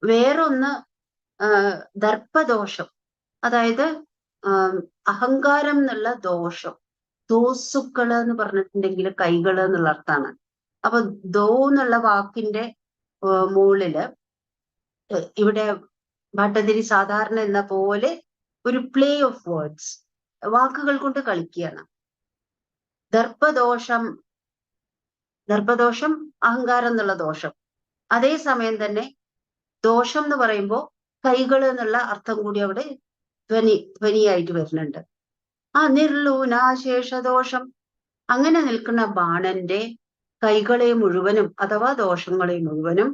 വേറൊന്ന് ദർപ്പദോഷം, അതായത് അഹങ്കാരം എന്നുള്ള ദോഷം. ദോസുക്കള് എന്ന് പറഞ്ഞിട്ടുണ്ടെങ്കിൽ കൈകള് എന്നുള്ള അർത്ഥമാണ്. അപ്പൊ ദോ എന്നുള്ള വാക്കിന്റെ മുകളില് ഇവിടെ ഭട്ടതിരി സാധാരണ എന്ന പോലെ ഒരു പ്ലേ ഓഫ് വേർഡ്സ്, വാക്കുകൾ കൊണ്ട് കളിക്കുകയാണ്. ദർപ്പദോഷം, ദർപ്പദോഷം അഹങ്കാരം എന്നുള്ള ദോഷം. അതേസമയം തന്നെ ദോഷം എന്ന് പറയുമ്പോൾ കൈകൾ എന്നുള്ള അർത്ഥം കൂടി അവിടെ ധ്വനിയായിട്ട് വരുന്നുണ്ട്. ആ നിർലൂനാശേഷദോഷം, അങ്ങനെ നിൽക്കുന്ന ബാണന്റെ കൈകളെ മുഴുവനും അഥവാ ദോഷങ്ങളെ മുഴുവനും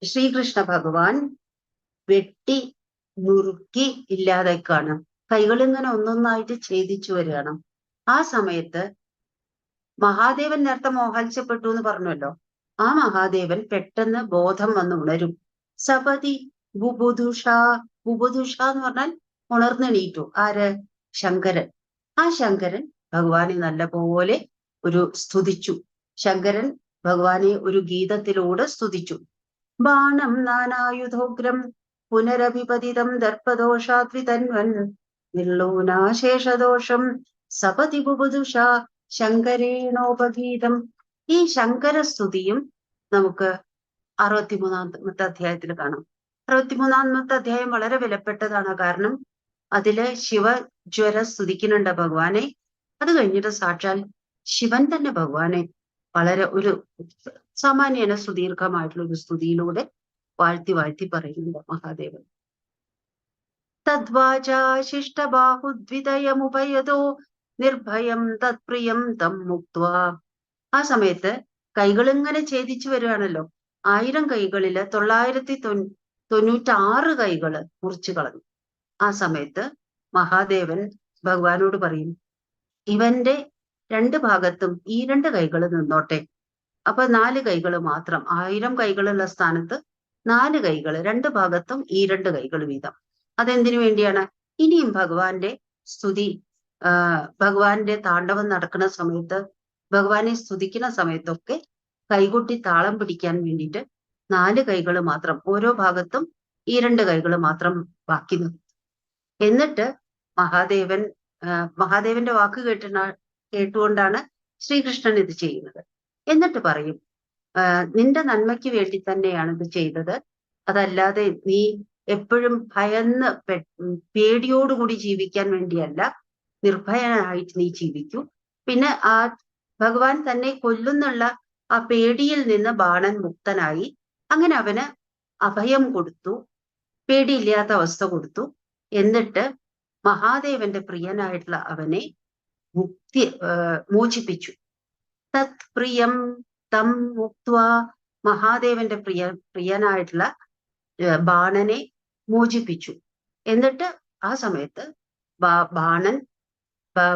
ശ്രീകൃഷ്ണ ഭഗവാൻ വെട്ടി നുറുക്കി ഇല്ലാതാക്കാണ്. കൈകൾ ഇങ്ങനെ ഒന്നൊന്നായിട്ട് ഛേദിച്ചു വരികയാണ്. ആ സമയത്ത് മഹാദേവൻ നേരത്തെ മോഹാത്സ്യപ്പെട്ടു എന്ന് പറഞ്ഞല്ലോ, ആ മഹാദേവൻ പെട്ടെന്ന് ബോധം വന്ന് ഉണരും. സപതി ബുബുദുഷ, ബുബുദുഷ എന്ന് പറഞ്ഞാൽ ഉണർന്നെണീറ്റു. ആര്? ശങ്കരൻ. ആ ശങ്കരൻ ഭഗവാനെ നല്ലപോലെ ഒരു സ്തുതിച്ചു. ശങ്കരൻ ഭഗവാനെ ഒരു ഗീതത്തിലൂടെ സ്തുതിച്ചു. ബാണം നാനായുധോഗ്രം പുനരഭിപതിതം ദർപ്പദോഷാദ്വിതന്വൻ നിർലൂനാശേഷദോഷം സപതി ബുബുദുഷ ശങ്കരേണോപഗീതം. ഈ ശങ്കരസ്തുതിയും നമുക്ക് 63-ാമത്തെ അധ്യായത്തിൽ കാണാം. 63-ാമത്തെ അധ്യായം വളരെ വിലപ്പെട്ടതാണ്. കാരണം അതില് ശിവജ്വര സ്തുതിക്കുന്നുണ്ട് ഭഗവാനെ. അത് കഴിഞ്ഞിട്ട് സാക്ഷാൽ ശിവൻ തന്നെ ഭഗവാനെ വളരെ ഒരു സാമാന്യേന സുദീർഘമായിട്ടുള്ള ഒരു സ്തുതിയിലൂടെ വാഴ്ത്തി വാഴ്ത്തി പറയുന്നുണ്ട് മഹാദേവൻ. തദ്വാചാശിഷ്ടബാഹുദ്വിതയമുപയതോ നിർഭയം തത്പ്രിയം തം മുക്ത്വാ. ആ സമയത്ത് കൈകൾ ഇങ്ങനെ ഛേദിച്ചു വരികയാണല്ലോ. 1000 കൈകളില് 996 കൈകള് മുറിച്ചു കളഞ്ഞു. ആ സമയത്ത് മഹാദേവൻ ഭഗവാനോട് പറയും, ഇവന്റെ 2 ഭാഗത്തും ഈ 2 കൈകൾ നിന്നോട്ടെ. അപ്പൊ 4 കൈകൾ മാത്രം, 1000 കൈകളുള്ള സ്ഥാനത്ത് 4 കൈകൾ, 2 ഭാഗത്തും ഈ 2 കൈകൾ വീതം. അതെന്തിനു വേണ്ടിയാണ്? ഇനിയും ഭഗവാന്റെ സ്തുതി, ഭഗവാന്റെ താണ്ഡവം നടക്കുന്ന സമയത്ത്, ഭഗവാനെ സ്തുതിക്കുന്ന സമയത്തൊക്കെ കൈകൊട്ടി താളം പിടിക്കാൻ വേണ്ടിയിട്ട് 4 കൈകൾ മാത്രം, ഓരോ ഭാഗത്തും ഈ 2 കൈകൾ മാത്രം ബാക്കി നിർത്തും. എന്നിട്ട് മഹാദേവന്റെ വാക്ക് കേട്ടുകൊണ്ടാണ് ശ്രീകൃഷ്ണൻ ഇത് ചെയ്യുന്നത്. എന്നിട്ട് പറയും, നിന്റെ നന്മയ്ക്ക് വേണ്ടി തന്നെയാണ് ഇത് ചെയ്തത്, അതല്ലാതെ നീ എപ്പോഴും ഭയന്ന് പേടിയോടുകൂടി ജീവിക്കാൻ വേണ്ടിയല്ല, നിർഭയനായിട്ട് നീ ജീവിക്കൂ. പിന്നെ ആ ഭഗവാൻ തന്നെ കൊല്ലുന്നുള്ള ആ പേടിയിൽ നിന്ന് ബാണൻ മുക്തനായി. അങ്ങനെ അവന് അഭയം കൊടുത്തു, പേടിയില്ലാത്ത അവസ്ഥ കൊടുത്തു. എന്നിട്ട് മഹാദേവന്റെ പ്രിയനായിട്ടുള്ള അവനെ മോചിപ്പിച്ചു. തത് പ്രിയം തം മുക്ത്വാ, മഹാദേവന്റെ പ്രിയനായിട്ടുള്ള ബാണനെ മോചിപ്പിച്ചു. എന്നിട്ട് ആ സമയത്ത് ബാണൻ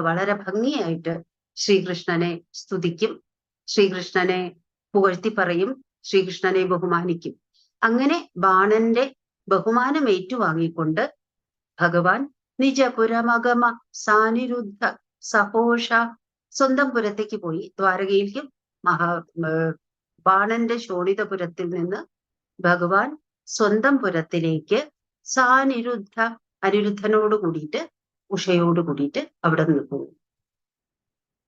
വളരെ ഭംഗിയായിട്ട് ശ്രീകൃഷ്ണനെ സ്തുതിക്കും, ശ്രീകൃഷ്ണനെ പുകഴ്ത്തി പറയും, ശ്രീകൃഷ്ണനെ ബഹുമാനിക്കും. അങ്ങനെ ബാണന്റെ ബഹുമാനം ഏറ്റുവാങ്ങിക്കൊണ്ട് ഭഗവാൻ നിജപുരമഗമ സാനിരുദ്ധ സഹോഷ, സ്വന്തം പുരത്തേക്ക് പോയി. ദ്വാരകയിലേക്കും ബാണന്റെ ശോണിതപുരത്തിൽ നിന്ന് ഭഗവാൻ സ്വന്തം പുരത്തിലേക്ക് സാനിരുദ്ധ, അനിരുദ്ധനോട് കൂടിയിട്ട്, ഉഷയോട് കൂടിയിട്ട് അവിടെ നിന്ന് പോകും.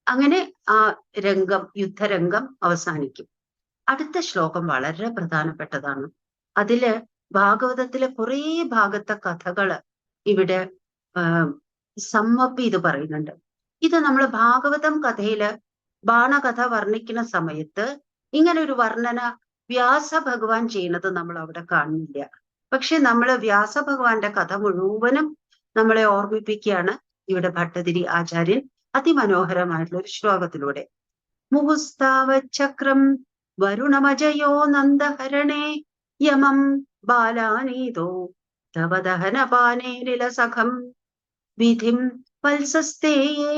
അങ്ങനെ ആ രംഗം, യുദ്ധരംഗം അവസാനിക്കും. അടുത്ത ശ്ലോകം വളരെ പ്രധാനപ്പെട്ടതാണ്. അതില് ഭാഗവതത്തിലെ കുറേ ഭാഗത്തെ കഥകള് ഇവിടെ സമ്മപ്പ് ചെയ്ത് പറയുന്നുണ്ട്. ഇത് നമ്മൾ ഭാഗവതം കഥയില് ബാണകഥ വർണ്ണിക്കുന്ന സമയത്ത് ഇങ്ങനെ ഒരു വർണ്ണന വ്യാസ ഭഗവാൻ ചെയ്യുന്നത് നമ്മൾ അവിടെ കാണുന്നില്ല. പക്ഷെ നമ്മൾ വ്യാസഭഗവാന്റെ കഥ മുഴുവനും നമ്മളെ ഓർമ്മിപ്പിക്കുകയാണ് ഇവിടെ ഭട്ടതിരി ആചാര്യൻ അതിമനോഹരമായിട്ടുള്ള ഒരു ശ്ലോകത്തിലൂടെ. മുഹുസ്താവചക്രം വരുണമജയോ നന്ദഹരണേ യമം ബാലാനീതോ തവ ദഹനപാനേ ലസഖം വിധിം വത്സസ്തേയേ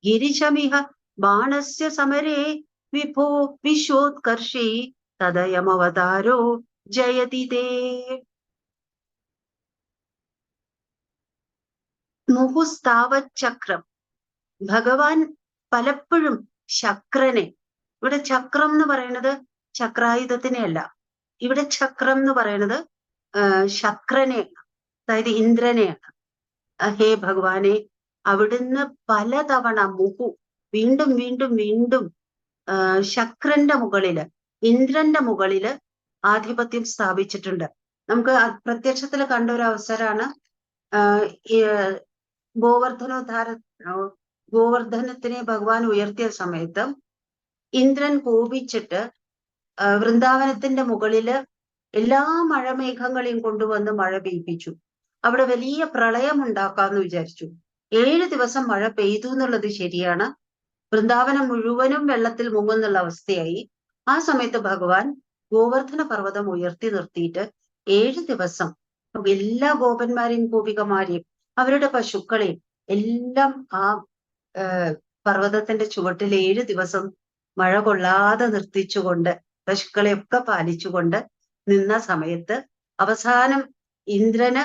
ഗിരിശമിഹ ബാണസ്യ സമരേ വിഭോ വിശ്വോത്കർഷേ തദയമവതാരോ ജയതി തേ. മുഹുസ്താവച്ചക്രം. ഭഗവാൻ പലപ്പോഴും ശക്രനെ, ഇവിടെ ചക്രം എന്ന് പറയുന്നത് ചക്രായുധത്തിനെയല്ല, ഇവിടെ ചക്രം എന്ന് പറയുന്നത് ശക്രനെയാണ്, അതായത് ഇന്ദ്രനെയാണ്. ഹേ ഭഗവാനെ, അവിടുന്ന് പലതവണ വീണ്ടും വീണ്ടും വീണ്ടും ശക്രന്റെ മുകളില്, ഇന്ദ്രന്റെ മുകളില് ആധിപത്യം സ്ഥാപിച്ചിട്ടുണ്ട്. നമുക്ക് പ്രത്യക്ഷത്തിൽ കണ്ട ഒരു അവസരമാണ് ഗോവർദ്ധനത്തിനെ ഭഗവാൻ ഉയർത്തിയ സമയത്ത് ഇന്ദ്രൻ കോപിച്ചിട്ട് വൃന്ദാവനത്തിന്റെ മുകളില് എല്ലാ മഴമേഘങ്ങളെയും കൊണ്ടുവന്ന് മഴ പെയ്യിപ്പിച്ചു. അവിടെ വലിയ പ്രളയം ഉണ്ടാക്കാന്ന് വിചാരിച്ചു. 7 ദിവസം മഴ പെയ്തു എന്നുള്ളത് ശരിയാണ്. വൃന്ദാവനം മുഴുവനും വെള്ളത്തിൽ മുങ്ങുന്നുള്ള അവസ്ഥയായി. ആ സമയത്ത് ഭഗവാൻ ഗോവർദ്ധന പർവ്വതം ഉയർത്തി നിർത്തിയിട്ട് 7 ദിവസം എല്ലാ ഗോപന്മാരെയും ഗോപികമാരെയും അവരുടെ പശുക്കളെയും എല്ലാം ആ പർവ്വതത്തിന്റെ ചുവട്ടിൽ 7 ദിവസം മഴ കൊള്ളാതെ നിർത്തിച്ചുകൊണ്ട് പശുക്കളെയൊക്കെ പാലിച്ചുകൊണ്ട് നിന്ന സമയത്ത് അവസാനം ഇന്ദ്രന്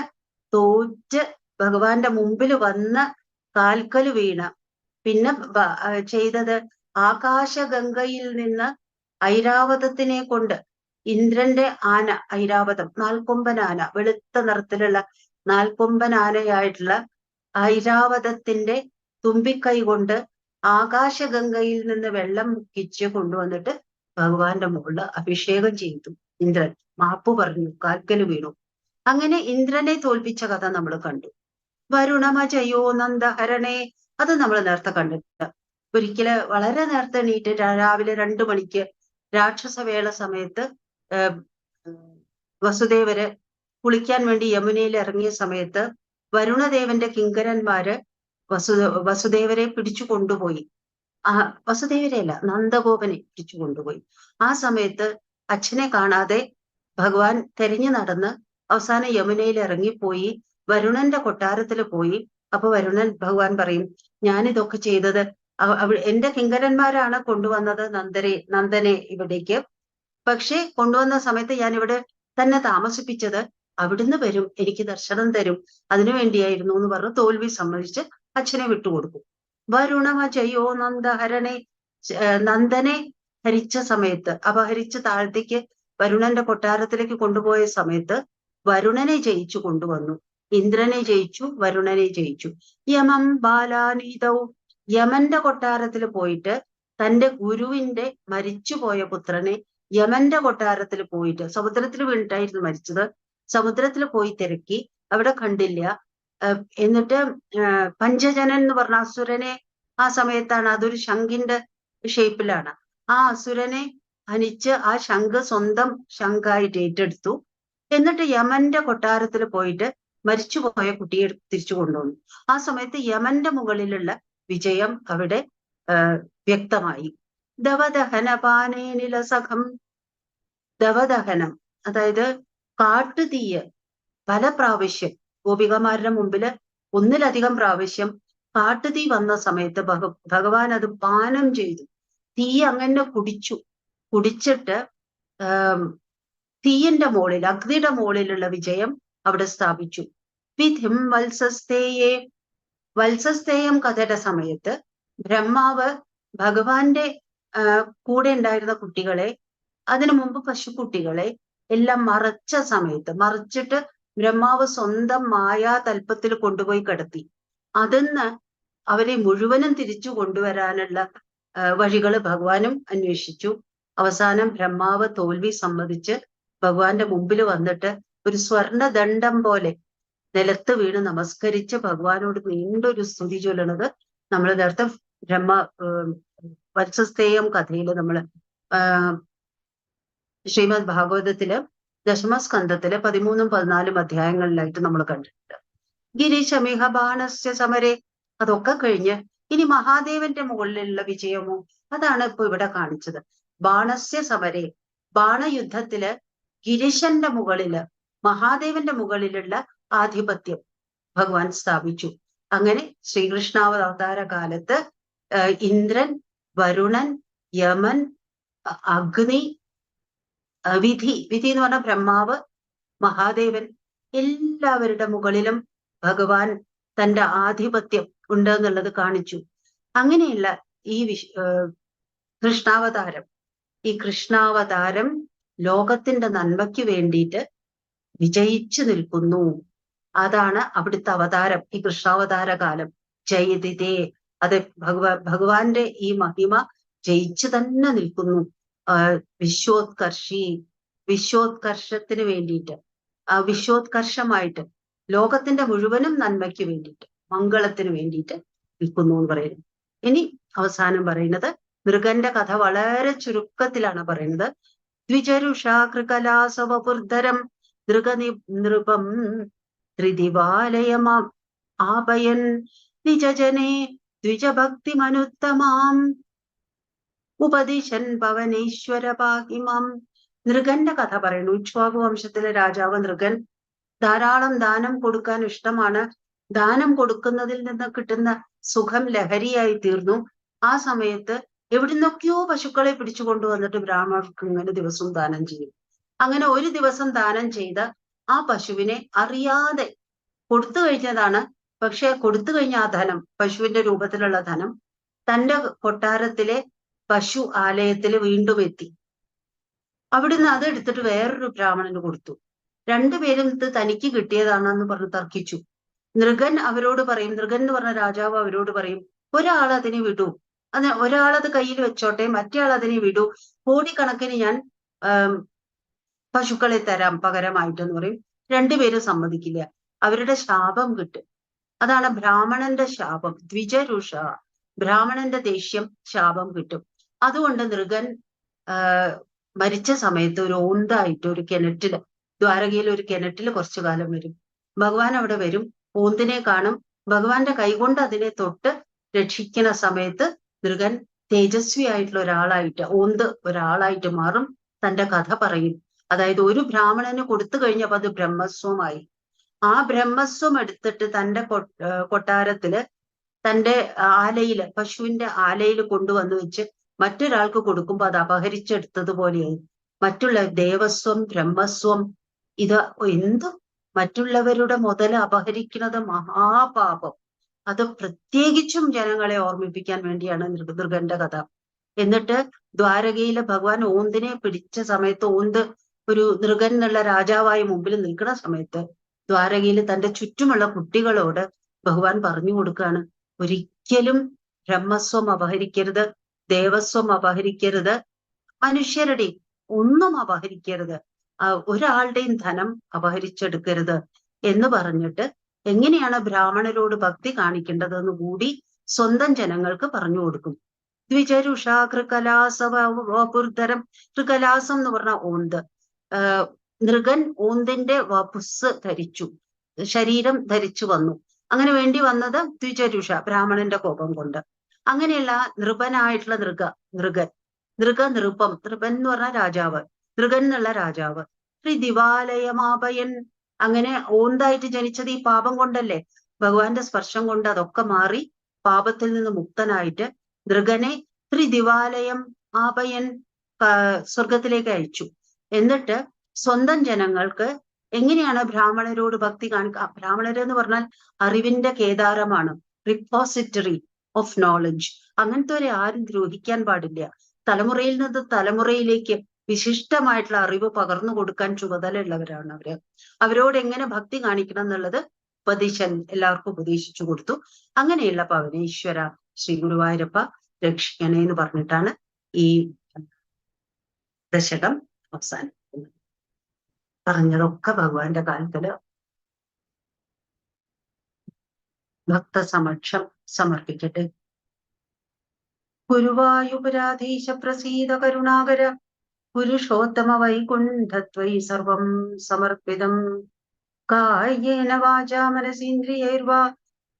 തോറ്റ് ഭഗവാന്റെ മുമ്പിൽ വന്ന് കാൽക്കല് വീണ. പിന്നെ ചെയ്തത് ആകാശഗംഗയിൽ നിന്ന് ഐരാവതത്തിനെ കൊണ്ട്, ഇന്ദ്രന്റെ ആന ഐരാവതം, 4 കൊമ്പൻ ആന, വെളുത്ത നിറത്തിലുള്ള 4 കൊമ്പൻ ആനയായിട്ടുള്ള ഐരാവതത്തിന്റെ തുമ്പിക്കൈ കൊണ്ട് ആകാശഗംഗയിൽ നിന്ന് വെള്ളം മുക്കിച്ച് കൊണ്ടുവന്നിട്ട് ഭഗവാന്റെ മുകളിൽ അഭിഷേകം ചെയ്തു. ഇന്ദ്രൻ മാപ്പ് പറഞ്ഞു, കാൽക്കല് വീണു. അങ്ങനെ ഇന്ദ്രനെ തോൽപ്പിച്ച കഥ നമ്മൾ കണ്ടു. വരുണമജയോ നന്ദഹരണേ, അത് നമ്മൾ നേരത്തെ കണ്ടിട്ടുണ്ട്. ഒരിക്കല് വളരെ നേരത്തെ എണീറ്റ് രാവിലെ 2 മണിക്ക് രാക്ഷസവേള സമയത്ത് വസുദേവര് കുളിക്കാൻ വേണ്ടി യമുനയിൽ ഇറങ്ങിയ സമയത്ത് വരുണദേവന്റെ കിങ്കരന്മാര് വസുദേവരെ പിടിച്ചു കൊണ്ടുപോയി. വസുദേവരെയല്ല, നന്ദഗോപനെ പിടിച്ചു കൊണ്ടുപോയി. ആ സമയത്ത് അച്ഛനെ കാണാതെ ഭഗവാൻ തെരഞ്ഞു നടന്ന് അവസാനം യമുനയിൽ ഇറങ്ങിപ്പോയി വരുണന്റെ കൊട്ടാരത്തിൽ പോയി. അപ്പൊ ഭഗവാൻ പറയും, ഞാനിതൊക്കെ ചെയ്തത് എന്റെ കിങ്കരന്മാരാണ് കൊണ്ടുവന്നത് നന്ദനെ ഇവിടേക്ക്. പക്ഷെ കൊണ്ടുവന്ന സമയത്ത് ഞാൻ ഇവിടെ തന്നെ താമസിപ്പിച്ചത്, അവിടുന്ന് വരും, എനിക്ക് ദർശനം തരും, അതിനു വേണ്ടിയായിരുന്നു എന്ന് പറഞ്ഞ് തോൽവി സമ്മതിച്ച് അച്ഛനെ വിട്ടുകൊടുക്കും. വരുണമജയോ നന്ദഹരണേ, നന്ദനെ ഹരിച്ച സമയത്ത്, അപഹരിച്ച് താഴത്തേക്ക് വരുണന്റെ കൊട്ടാരത്തിലേക്ക് കൊണ്ടുപോയ സമയത്ത് വരുണനെ ജയിച്ചു കൊണ്ടുവന്നു. ഇന്ദ്രനെ ജയിച്ചു, വരുണനെ ജയിച്ചു. യമം ബാലാനീതൗ, യമന്റെ കൊട്ടാരത്തിൽ പോയിട്ട് തന്റെ ഗുരുവിന്റെ മരിച്ചുപോയ പുത്രനെ യമന്റെ കൊട്ടാരത്തിൽ പോയിട്ട്, സമുദ്രത്തിൽ വീണിട്ടായിരുന്നു മരിച്ചത്, സമുദ്രത്തിൽ പോയി തിരക്കി, അവിടെ കണ്ടില്ല. എന്നിട്ട് പഞ്ചജനൻ എന്ന് പറഞ്ഞ അസുരനെ ആ സമയത്താണ്, അതൊരു ശംഖിന്റെ ഷേപ്പിലാണ്, ആ അസുരനെ ഹനിച്ച് ആ ശംഖ് സ്വന്തം ശംഖായിട്ട് ഏറ്റെടുത്തു. എന്നിട്ട് യമന്റെ കൊട്ടാരത്തിൽ പോയിട്ട് മരിച്ചുപോയ കുട്ടിയെ തിരിച്ചു കൊണ്ടുവന്നു. ആ സമയത്ത് യമന്റെ മുകളിലുള്ള വിജയം അവിടെ വ്യക്തമായി. ദവദഹനപാനേനിലസഖം, ദവദഹനം അതായത് കാട്ടുതീയ് പല പ്രാവശ്യം ഗോപികമാരുടെ മുമ്പില് ഒന്നിലധികം പ്രാവശ്യം കാട്ടുതീ വന്ന സമയത്ത് ഭഗവാൻ അത് പാനം ചെയ്തു. തീ അങ്ങനെ കുടിച്ചിട്ട് തീയന്റെ മുകളിൽ, അഗ്നിയുടെ മുകളിലുള്ള വിജയം അവിടെ സ്ഥാപിച്ചു. വിധിം വത്സസ്തേയം കഥയുടെ സമയത്ത് ബ്രഹ്മാവ് ഭഗവാന്റെ കൂടെ ഉണ്ടായിരുന്ന കുട്ടികളെ, അതിനു മുമ്പ് പശുക്കുട്ടികളെ എല്ലാം മറിച്ചിട്ട് ബ്രഹ്മാവ് സ്വന്തം മായാ തൽപ്പത്തിൽ കൊണ്ടുപോയി കിടത്തി. അതിന്ന് അവരെ മുഴുവനും തിരിച്ചു കൊണ്ടുവരാനുള്ള വഴികള് ഭഗവാനും അന്വേഷിച്ചു. അവസാനം ബ്രഹ്മാവ് തോൽവി സമ്മതിച്ച് ഭഗവാന്റെ മുമ്പിൽ വന്നിട്ട് ഒരു സ്വർണദണ്ഡം പോലെ നിലത്ത് വീണ് നമസ്കരിച്ച് ഭഗവാനോട് നീണ്ടൊരു സ്തുതി ചൊല്ലണത് നമ്മൾ നേരത്തെ വത്സസ്തേയം കഥയില് നമ്മള് ശ്രീമദ് ഭാഗവതത്തില് ദശമസ്കന്ധത്തില് 13ഉം 14ഉം അധ്യായങ്ങളിലായിട്ട് നമ്മൾ കണ്ടിട്ടുണ്ട്. ഗിരീശമിഹ ബാണസ്യ സമരെ, അതൊക്കെ കഴിഞ്ഞ് ഇനി മഹാദേവന്റെ മുകളിലുള്ള വിജയമോ, അതാണ് ഇപ്പൊ ഇവിടെ കാണിച്ചത്. ബാണസ്യ സമരെ, ബാണയുദ്ധത്തില് ഗിരീശന്റെ മുകളില്, മഹാദേവന്റെ മുകളിലുള്ള ആധിപത്യം ഭഗവാൻ സ്ഥാപിച്ചു. അങ്ങനെ ശ്രീകൃഷ്ണാവതാര കാലത്ത് ഇന്ദ്രൻ, വരുണൻ, യമൻ, അഗ്നി, വിധി എന്ന് പറഞ്ഞ ബ്രഹ്മാവ്, മഹാദേവൻ, എല്ലാവരുടെ മുകളിലും ഭഗവാൻ തന്റെ ആധിപത്യം ഉണ്ട് എന്നുള്ളത് കാണിച്ചു. അങ്ങനെയുള്ള ഈ കൃഷ്ണാവതാരം, ഈ കൃഷ്ണാവതാരം ലോകത്തിന്റെ നന്മയ്ക്ക് വേണ്ടിയിട്ട് വിജയിച്ചു നിൽക്കുന്നു. അതാണ് അവിടുത്തെ അവതാരം, ഈ കൃഷ്ണാവതാര കാലം. ജയതിതേ, അത് ഭഗവാന്റെ ഈ മഹിമ ജയിച്ചു തന്നെ നിൽക്കുന്നു. വിശ്വോത്കർഷത്തിന് വേണ്ടിയിട്ട്, വിശ്വോത്കർഷമായിട്ട് ലോകത്തിന്റെ മുഴുവനും നന്മയ്ക്ക് വേണ്ടിയിട്ട്, മംഗളത്തിന് വേണ്ടിയിട്ട് നിൽക്കുന്നു എന്ന് പറയുന്നു. ഇനി അവസാനം പറയുന്നത് മൃഗന്റെ കഥ വളരെ ചുരുക്കത്തിലാണ് പറയുന്നത്. ദ്വിജരുഷാകൃകലാസവപുർധരം നൃപം ത്രിദിവാലയമാം ആപയൻ നിജജനെ ദ്വിജഭക്തിമനുത്തമാം ഉപദിശൻ പവനേശ്വര പാഹിമാം. നൃഗന്റെ കഥ പറയുന്നു. ഇക്ഷ്വാകു വംശത്തിലെ രാജാവ് നൃഗൻ ധാരാളം ദാനം കൊടുക്കാൻ ഇഷ്ടമാണ്. ദാനം കൊടുക്കുന്നതിൽ നിന്ന് കിട്ടുന്ന സുഖം ലഹരിയായി തീർന്നു. ആ സമയത്ത് എവിടുന്നൊക്കെയോ പശുക്കളെ പിടിച്ചു കൊണ്ടുവന്നിട്ട് ബ്രാഹ്മണർക്ക് ഇങ്ങനെ ദിവസവും ദാനം ചെയ്യും. അങ്ങനെ ഒരു ദിവസം ദാനം ചെയ്ത ആ പശുവിനെ അറിയാതെ കൊടുത്തു കഴിഞ്ഞതാണ്. പക്ഷെ കൊടുത്തു കഴിഞ്ഞ ആ ധനം, പശുവിന്റെ രൂപത്തിലുള്ള ധനം, തന്റെ കൊട്ടാരത്തിലെ പശു ആലയത്തിൽ വീണ്ടും എത്തി. അവിടുന്ന് അത് എടുത്തിട്ട് വേറൊരു ബ്രാഹ്മണന് കൊടുത്തു. രണ്ടുപേരും ഇത് തനിക്ക് കിട്ടിയതാണെന്ന് പറഞ്ഞ് തർക്കിച്ചു. നൃഗൻ അവരോട് പറയും, നൃഗൻ എന്ന് പറഞ്ഞ രാജാവ് അവരോട് പറയും, ഒരാൾ അതിനെ വിടൂ, ഒരാളത് കയ്യിൽ വെച്ചോട്ടെ, മറ്റേ ആൾ അതിനെ വിടൂ, കോടിക്കണക്കിന് ഞാൻ പശുക്കളെ തരാം പകരമായിട്ടെന്ന് പറയും. രണ്ടുപേരും സമ്മതിക്കില്ല. അവരുടെ ശാപം കിട്ടും. അതാണ് ബ്രാഹ്മണന്റെ ശാപം. ദ്വിജരുഷ, ബ്രാഹ്മണന്റെ ദേഷ്യം, ശാപം കിട്ടും. അതുകൊണ്ട് നൃഗൻ മരിച്ച സമയത്ത് ഒരു ഓന്തായിട്ട് ഒരു കിണറ്റില്, ദ്വാരകയിൽ ഒരു കിണറ്റില് കുറച്ചു കാലം വരും. ഭഗവാൻ അവിടെ വരും, ഓന്തിനെ കാണും. ഭഗവാന്റെ കൈകൊണ്ട് അതിനെ തൊട്ട് രക്ഷിക്കുന്ന സമയത്ത് നൃഗൻ തേജസ്വി ആയിട്ടുള്ള ഒരാളായിട്ട്, ഓന്ത് ഒരാളായിട്ട് മാറും. തന്റെ കഥ പറയും. അതായത് ഒരു ബ്രാഹ്മണന് കൊടുത്തു കഴിഞ്ഞപ്പോൾ അത് ബ്രഹ്മസ്വമായി. ആ ബ്രഹ്മസ്വം എടുത്തിട്ട് തന്റെ കൊട്ടാരത്തില്, തന്റെ ആലയില്, പശുവിന്റെ ആലയിൽ കൊണ്ടുവന്ന് വെച്ച് മറ്റൊരാൾക്ക് കൊടുക്കുമ്പോൾ അത് അപഹരിച്ചെടുത്തതുപോലെയായി. മറ്റുള്ള ദേവസ്വം, ബ്രഹ്മസ്വം, ഇത് എന്ത് മറ്റുള്ളവരുടെ മുതൽ അപഹരിക്കുന്നത് മഹാപാപം. അത് പ്രത്യേകിച്ചും ജനങ്ങളെ ഓർമ്മിപ്പിക്കാൻ വേണ്ടിയാണ് നൃഗന്റെ കഥ. എന്നിട്ട് ദ്വാരകയിലെ ഭഗവാൻ ഓന്തിനെ പിടിച്ച സമയത്ത്, ഓന്ത് ഒരു നൃഗൻ എന്നുള്ള രാജാവായി മുമ്പിൽ നിൽക്കുന്ന സമയത്ത് ദ്വാരകയിൽ തന്റെ ചുറ്റുമുള്ള കുട്ടികളോട് ഭഗവാൻ പറഞ്ഞു കൊടുക്കുകയാണ്, ഒരിക്കലും ബ്രഹ്മസ്വം അപഹരിക്കരുത്, ദേവസ്വം അപഹരിക്കരുത്, മനുഷ്യരുടെ ഒന്നും അപഹരിക്കരുത്, ഒരാളുടെയും ധനം അപഹരിച്ചെടുക്കരുത് എന്ന് പറഞ്ഞിട്ട് എങ്ങനെയാണ് ബ്രാഹ്മണരോട് ഭക്തി കാണിക്കേണ്ടതെന്ന് കൂടി സ്വന്തം ജനങ്ങൾക്ക് പറഞ്ഞു കൊടുക്കും. ദ്വിജരുഷാകൃകലാസവപുർധരം, കൃകലാസം എന്ന് പറഞ്ഞ ഓന്ത്. നൃഗൻ ഓന്തിന്റെ വപുസ് ധരിച്ചു, ശരീരം ധരിച്ചു വന്നു. അങ്ങനെ വേണ്ടി വന്നത് ദ്വിജരുഷ, ബ്രാഹ്മണന്റെ കോപം കൊണ്ട്. അങ്ങനെയുള്ള നൃപനായിട്ടുള്ള നൃപൻ നൃപൻ എന്ന് പറഞ്ഞ രാജാവ്, നൃഗൻ എന്നുള്ള രാജാവ്. ദിവാലയമാപയൻ, അങ്ങനെ ഓന്തായിട്ട് ജനിച്ചത് ഈ പാപം കൊണ്ടല്ലേ. ഭഗവാന്റെ സ്പർശം കൊണ്ട് അതൊക്കെ മാറി പാപത്തിൽ നിന്ന് മുക്തനായിട്ട് നൃഗനെ ത്രിദിവാലയം ആപയൻ സ്വർഗത്തിലേക്ക് അയച്ചു. എന്നിട്ട് സ്വന്തം ജനങ്ങൾക്ക് എങ്ങനെയാണ് ബ്രാഹ്മണരോട് ഭക്തി കാണിക്കുക. ബ്രാഹ്മണരെന്ന് പറഞ്ഞാൽ അറിവിന്റെ കേദാരമാണ്, റിപ്പോസിറ്ററി ഓഫ് നോളജ്. അങ്ങനത്തെ ഒരു ആരും ദ്രോഹിക്കാൻ പാടില്ല. തലമുറയിൽ നിന്ന് തലമുറയിലേക്ക് വിശിഷ്ടമായിട്ടുള്ള അറിവ് പകർന്നു കൊടുക്കാൻ ചുമതലയുള്ളവരാണ് അവര്. അവരോട് എങ്ങനെ ഭക്തി കാണിക്കണം എന്നുള്ളത് ഉപദേശൻ എല്ലാവർക്കും ഉപദേശിച്ചു കൊടുത്തു. അങ്ങനെയുള്ള പവനേശ്വര ശ്രീ ഗുരുവായൂരപ്പ രക്ഷിക്കണേ എന്ന് പറഞ്ഞിട്ടാണ് ഈ ദശകം അവസാനിക്കുന്നത്. പറഞ്ഞതൊക്കെ ഭഗവാന്റെ കാലത്തില് ഭക്തസമക്ഷം സമർപ്പിക്കട്ടെ. ഗുരുവായൂരാധീശ പ്രസീദ കരുണാകര, പുരുഷോത്തമ വൈകുണ്ഠത്വയി സർവം സമർപ്പിതം. കായേന വാചാ മനസീന്ദ്രിയൈർവാ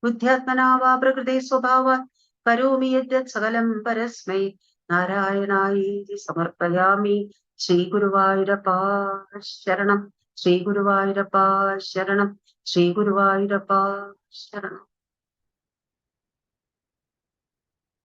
ബുദ്ധ്യാത്മനാ വാ പ്രകൃതേ സ്വഭാവാത് കരോമി യദ്യത് സകലം പരസ്മൈ നാരായണായേതി സമർപ്പയാമി. ശ്രീ ഗുരുവായൂരപ്പാ ശരണം, ശ്രീ ഗുരുവായൂരപ്പാ ശരണം, ശ്രീ ഗുരുവായൂരപ്പാ ശരണം.